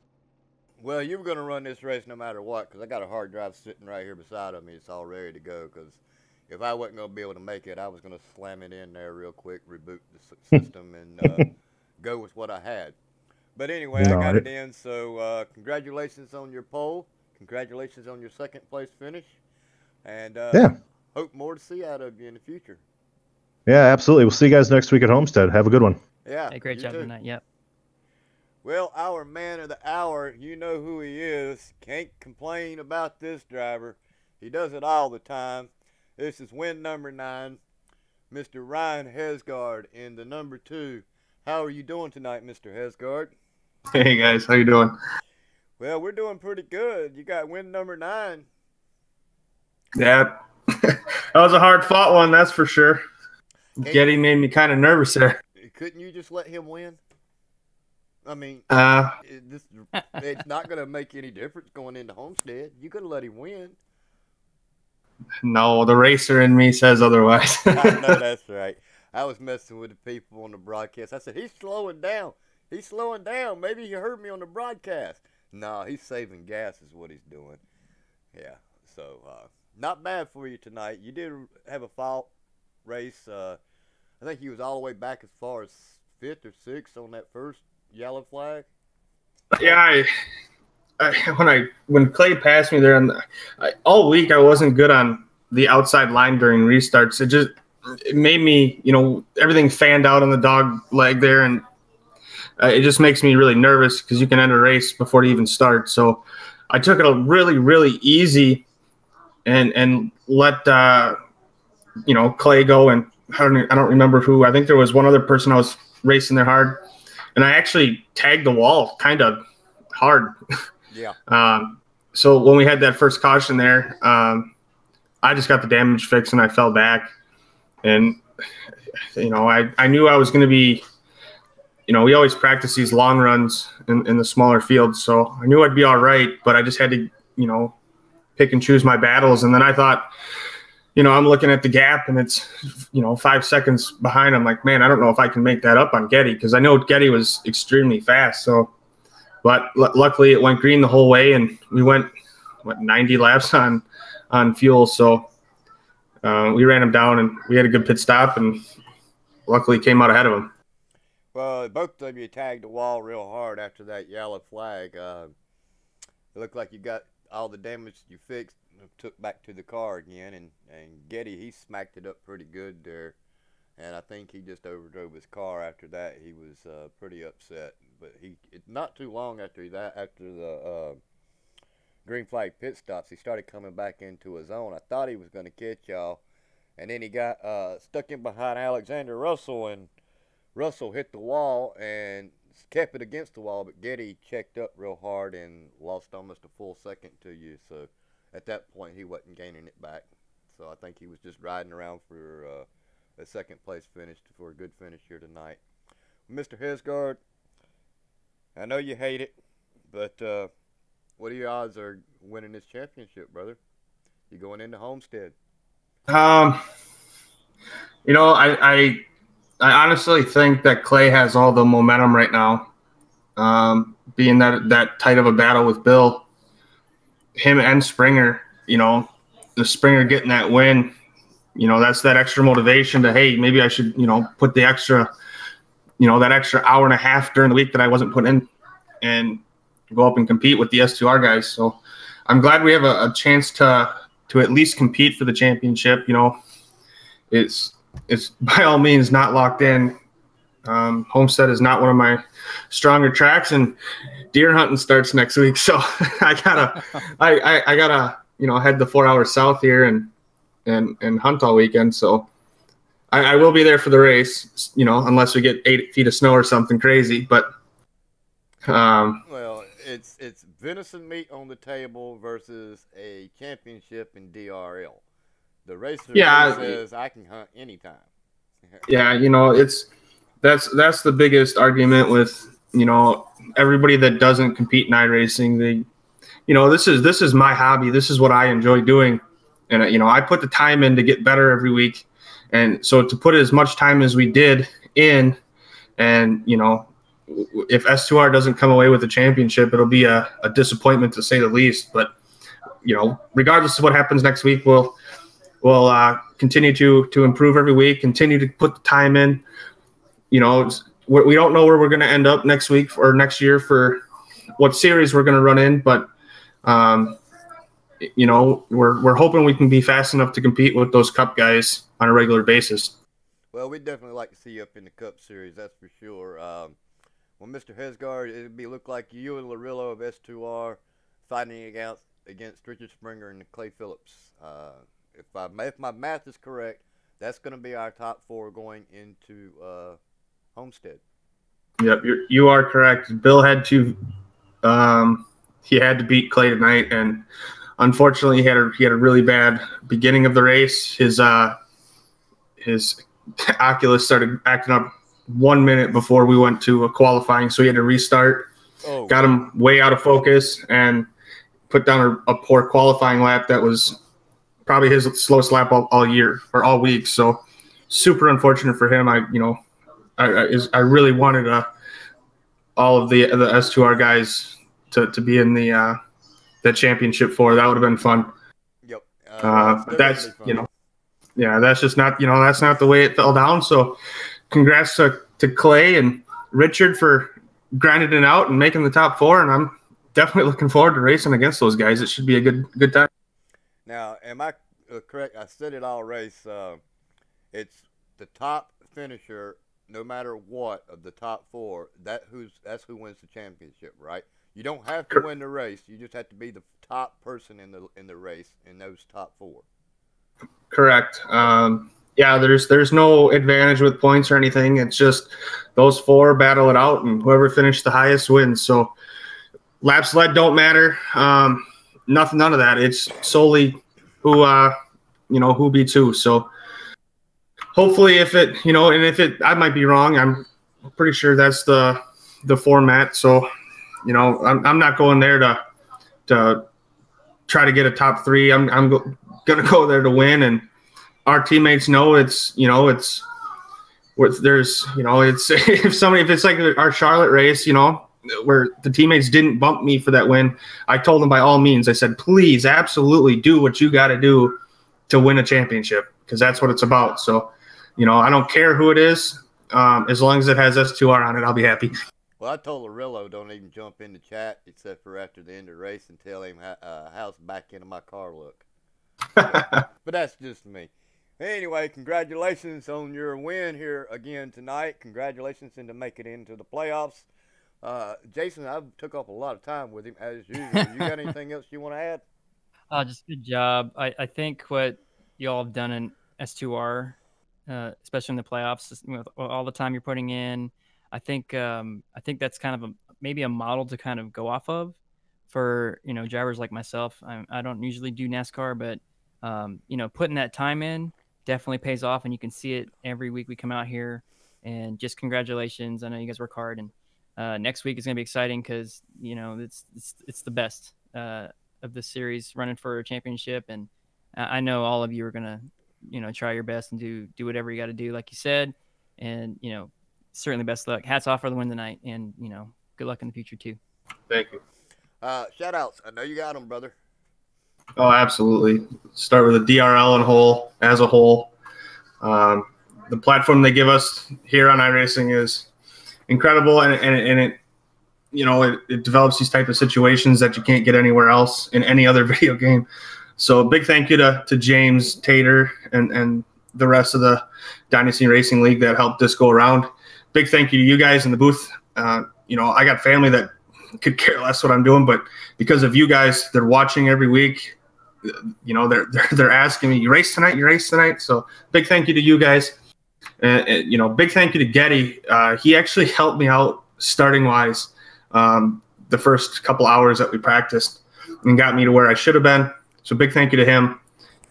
Well, you were going to run this race no matter what, because I got a hard drive sitting right here beside of me. It's all ready to go, because if I wasn't going to be able to make it, I was going to slam it in there real quick, reboot the system, and go with what I had. But anyway, I got it in, so congratulations on your pole. Congratulations on your second place finish. And hope more to see out of you in the future. Yeah, absolutely. We'll see you guys next week at Homestead. Have a good one. Yeah. Hey, great job too. tonight. Yep. Well, our man of the hour, you know who he is. Can't complain about this driver. He does it all the time. This is win number 9, Mr. Ryan Hesgard in the number 2. How are you doing tonight, Mr. Hesgard? Hey, guys. How you doing? Well, we're doing pretty good. You got win number 9. Yeah. That was a hard-fought one, that's for sure. Getty made me kind of nervous there. Couldn't you just let him win? I mean, it's not going to make any difference going into Homestead. You could have let him win. No, the racer in me says otherwise. I know that's right. I was messing with the people on the broadcast. I said, he's slowing down. He's slowing down. Maybe you heard me on the broadcast. No, he's saving gas is what he's doing. Yeah, so not bad for you tonight. You did have a fault race. I think he was all the way back as far as 5th or 6th on that first yellow flag. Yeah, when Clay passed me there, all week I wasn't good on the outside line during restarts. It made me, everything fanned out on the dog leg there, and it just makes me really nervous because you can end a race before it even starts. So I took it really, really easy and let Clay go, and I don't remember who. I think there was one other person I was racing there hard, and I actually tagged the wall kind of hard. Yeah. So when we had that first caution there, I just got the damage fixed and I fell back, and I knew I was going to be. We always practice these long runs in the smaller fields, so I knew I'd be all right, but I just had to, pick and choose my battles. And then I thought, I'm looking at the gap and it's, 5 seconds behind. I'm like, man, I don't know if I can make that up on Getty, because I know Getty was extremely fast. So, but luckily it went green the whole way, and we went 90 laps on fuel. So we ran him down and we had a good pit stop, and luckily came out ahead of him. Well, both of you tagged the wall real hard after that yellow flag. It looked like you got all the damage you fixed and took back to the car again. And Getty, he smacked it up pretty good there. And I think he just overdrove his car after that. He was pretty upset. But not too long after that, after the green flag pit stops, he started coming back into his own. I thought he was going to catch y'all. And then he got stuck in behind Alexander Russell, and Russell hit the wall and kept it against the wall, but Getty checked up real hard and lost almost a full second to you. So at that point, he wasn't gaining it back. So I think he was just riding around for a second place finish for a good finish here tonight. Mr. Hesgard, I know you hate it, but what are your odds of winning this championship, brother? You going into Homestead? I honestly think that Clay has all the momentum right now, being that tight of a battle with Bill. Him and Springer, the Springer getting that win, that's that extra motivation to, hey, maybe I should, put the extra, that extra hour and a half during the week that I wasn't putting in and go up and compete with the S2R guys. So I'm glad we have a chance to at least compete for the championship. It's by all means not locked in. Homestead is not one of my stronger tracks, and deer hunting starts next week. So I gotta head the 4 hours south here and and hunt all weekend. So I will be there for the race, unless we get 8 feet of snow or something crazy. But well, it's venison meat on the table versus a championship in DRL. The racer says I can hunt anytime. Yeah, that's the biggest argument with everybody that doesn't compete in iRacing. This is my hobby. This is what I enjoy doing, and I put the time in to get better every week, and so to put as much time as we did in, and if S2R doesn't come away with the championship, it'll be a disappointment to say the least. But regardless of what happens next week, we'll continue to improve every week, continue to put the time in. We don't know where we're going to end up next week or next year for what series we're going to run in, but we're hoping we can be fast enough to compete with those Cup guys on a regular basis. Well, we'd definitely like to see you up in the Cup series, that's for sure. Well, Mr. Hesgard, look like you and Larillo of S2R fighting against Richard Springer and Clay Phillips. If my math is correct, that's going to be our top 4 going into Homestead. Yep, you are correct. Bill had to beat Clay tonight, and unfortunately, he had a really bad beginning of the race. His Oculus started acting up 1 minute before we went to a qualifying, so he had to restart. Got him way out of focus and put down a poor qualifying lap that was probably his slowest lap all year or all week. So super unfortunate for him. I really wanted all of the S2R guys to be in the championship for. That would have been fun. Yep. But that's that's just not that's not the way it fell down. So congrats to Clay and Richard for grinding it out and making the top 4. And I'm definitely looking forward to racing against those guys. It should be a good time. Now, am I correct? I said it all race. It's the top finisher, no matter what, of the top 4. That's who wins the championship, right? You don't have to win the race. You just have to be the top person in the race in those top 4. Correct. There's no advantage with points or anything. It's just those 4 battle it out, and whoever finished the highest wins. So laps led don't matter. None of that. It's solely who beats who. So hopefully I might be wrong. I'm pretty sure that's the format. So, I'm not going there to try to get a top 3. I'm going to go there to win. And our teammates know it's if it's like our Charlotte race, where the teammates didn't bump me for that win, I told them by all means, I said, please, absolutely do what you got to do to win a championship, because that's what it's about. So, I don't care who it is. As long as it has S2R on it, I'll be happy. Well, I told Larillo don't even jump in the chat except for after the end of the race and tell him how's the back end of my car look. But that's just me. Anyway, congratulations on your win here again tonight. Congratulations into making it into the playoffs. Jason, I took up a lot of time with him as usual. You got anything else you want to add? Just good job. I think what you all have done in S2R, especially in the playoffs, with all the time you're putting in, I think that's kind of maybe a model to kind of go off of for drivers like myself. I don't usually do NASCAR, but putting that time in definitely pays off, and you can see it every week we come out here. And just congratulations. I know you guys work hard, and next week is going to be exciting because it's the best of the series running for a championship, and I know all of you are going to try your best and do whatever you got to do, like you said, and certainly best luck. Hats off for the win tonight, and good luck in the future too. Thank you. Shout outs. I know you got them, brother. Oh, absolutely. Start with the DRL as a whole. The platform they give us here on iRacing is incredible, and it develops these type of situations that you can't get anywhere else in any other video game. So big thank you to James Tater and the rest of the Dynasty Racing League that helped this go around. Big thank you to you guys in the booth. I got family that could care less what I'm doing, but because of you guys, they're watching every week. you know, they're asking me, you race tonight, you race tonight. So big thank you to you guys. You know, big thank you to Getty. He actually helped me out starting wise the first couple hours that we practiced and got me to where I should have been. So big thank you to him,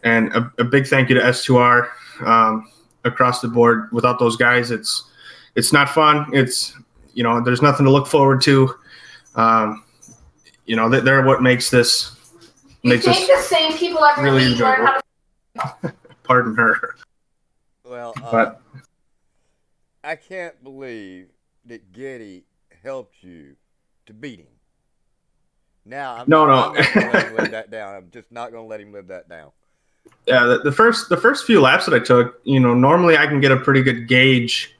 and a big thank you to S2R across the board. Without those guys, it's not fun. It's, you know, there's nothing to look forward to. You know, they're what makes this. You take the same people every really week learn how to. Pardon her. Well, But I can't believe that Getty helped you to beat him. Now, I'm not going to let him live that down. I'm just not going to let him live that down. Yeah, the first few laps that I took, you know, normally I can get a pretty good gauge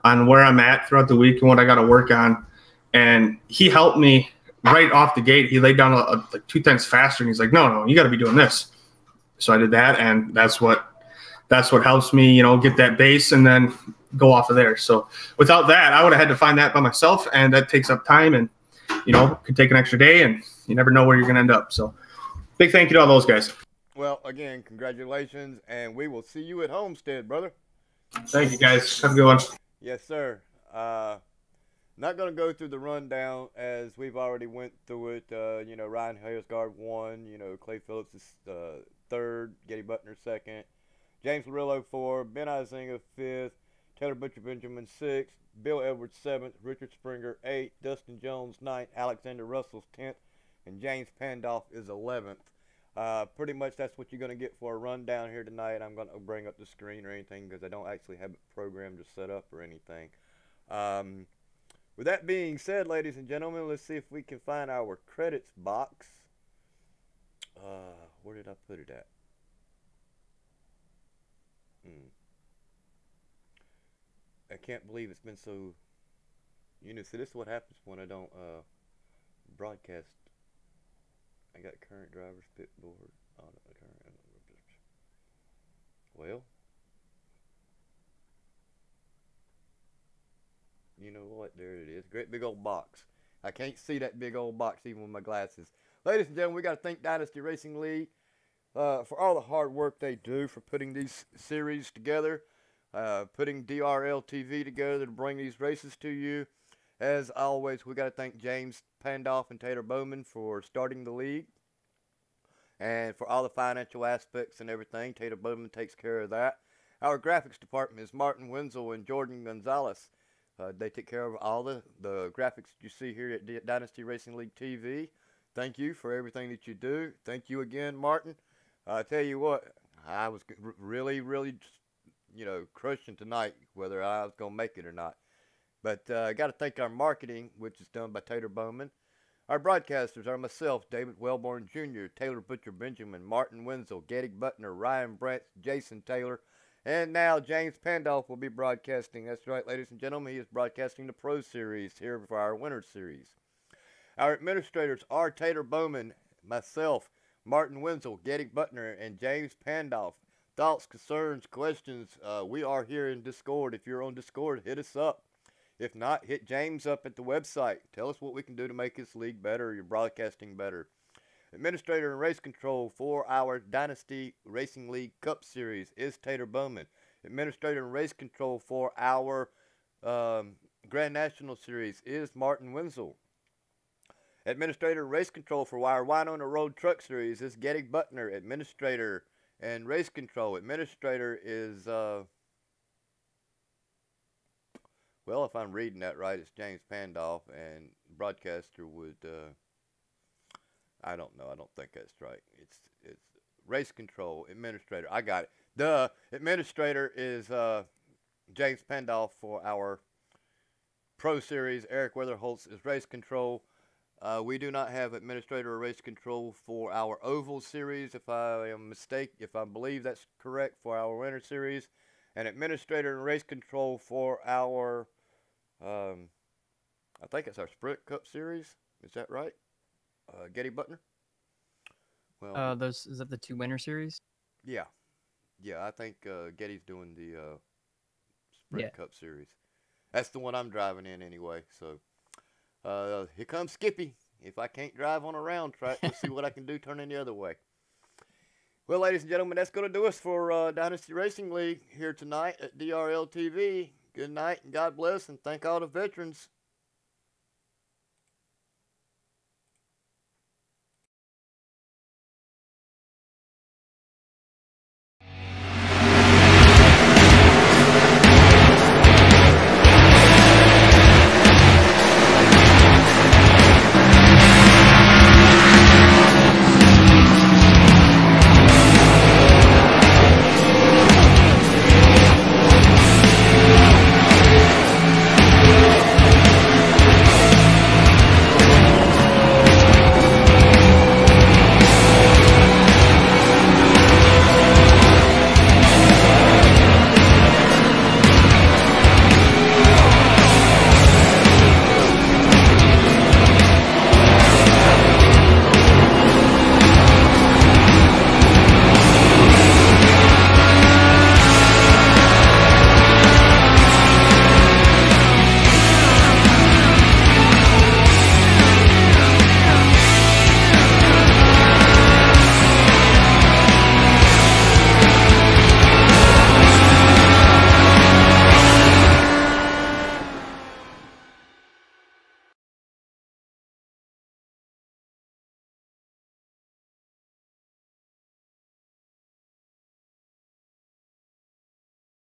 on where I'm at throughout the week and what I got to work on. And he helped me right off the gate. He laid down like 2/10 faster, and he's like, no, you got to be doing this. So I did that, and that's what helps me, you know, get that base and then go off of there. So without that, I would have had to find that by myself, and that takes up time, and, you know, could take an extra day, and you never know where you're going to end up. So big thank you to all those guys. Well, again, congratulations, and we will see you at Homestead, brother. Thank you, guys. Have a good one. Yes, sir. Not going to go through the rundown as we've already went through it. You know, Ryan Hesgard won. You know, Clay Phillips is third. Getty Butner second. James Larillo fourth. Ben Izinga fifth. Taylor Butcher Benjamin sixth. Bill Edwards seventh. Richard Springer eighth. Dustin Jones ninth. Alexander Russell's 10th. And James Pandolf is 11th. Pretty much that's what you're going to get for a rundown here tonight. I'm going to bring up the screen or anything because I don't actually have it programmed or set up or anything. With that being said, ladies and gentlemen, let's see if we can find our credits box. Where did I put it at? I can't believe it's been so... You know, see, this is what happens when I don't broadcast. I got current drivers, pit board, well, you know what, there it is, great big old box. I can't see that big old box even with my glasses. Ladies and gentlemen, we got to thank Dynasty Racing League for all the hard work they do for putting these series together, putting DRL TV together to bring these races to you. As always, we got to thank James Pandolf and Taylor Bowman for starting the league and for all the financial aspects and everything. Taylor Bowman takes care of that. Our graphics department is Martin Wenzel and Jordan Gonzalez. They take care of all the graphics that you see here at Dynasty Racing League TV. Thank you for everything that you do. Thank you again, Martin. I tell you what, I was really, you know, crushing tonight whether I was going to make it or not. But I got to thank our marketing, which is done by Taylor Bowman. Our broadcasters are myself, David Wellborn Jr., Taylor Butcher Benjamin, Martin Wenzel, Getty Butner, Ryan Brandt, Jason Taylor, and now James Pandolf will be broadcasting. That's right, ladies and gentlemen, he is broadcasting the Pro Series here for our Winter Series. Our administrators are Taylor Bowman, myself, Martin Wenzel, Getty Butner, and James Pandolf. Thoughts, concerns, questions, we are here in Discord. If you're on Discord, hit us up. If not, hit James up at the website. Tell us what we can do to make this league better, your broadcasting better. Administrator and race control for our Dynasty Racing League Cup Series is Taylor Bowman. Administrator and race control for our Grand National Series is Martin Wenzel. Administrator and race control for our Winona Road Truck Series is Getty Butner. Administrator and race control. Administrator is... well, if I'm reading that right, it's James Pandolf, and broadcaster would, I don't know, I don't think that's right. It's race control, administrator. I got it. The administrator is James Pandolf for our Pro Series. Eric Weatherholtz is race control. We do not have administrator or race control for our Oval Series, if I am mistaken, if I believe that's correct, for our Winter Series. And administrator and race control for our, I think it's our Sprint Cup Series. Is that right? Getty Butner? Well, Is that the 2 Winter Series? yeah. Yeah, I think Getty's doing the Sprint Cup Series. That's the one I'm driving in anyway. So here comes Skippy. If I can't drive on a round track, let's see what I can do turning the other way. Well, ladies and gentlemen, that's going to do us for Dynasty Racing League here tonight at DRL TV. Good night and God bless, and thank all the veterans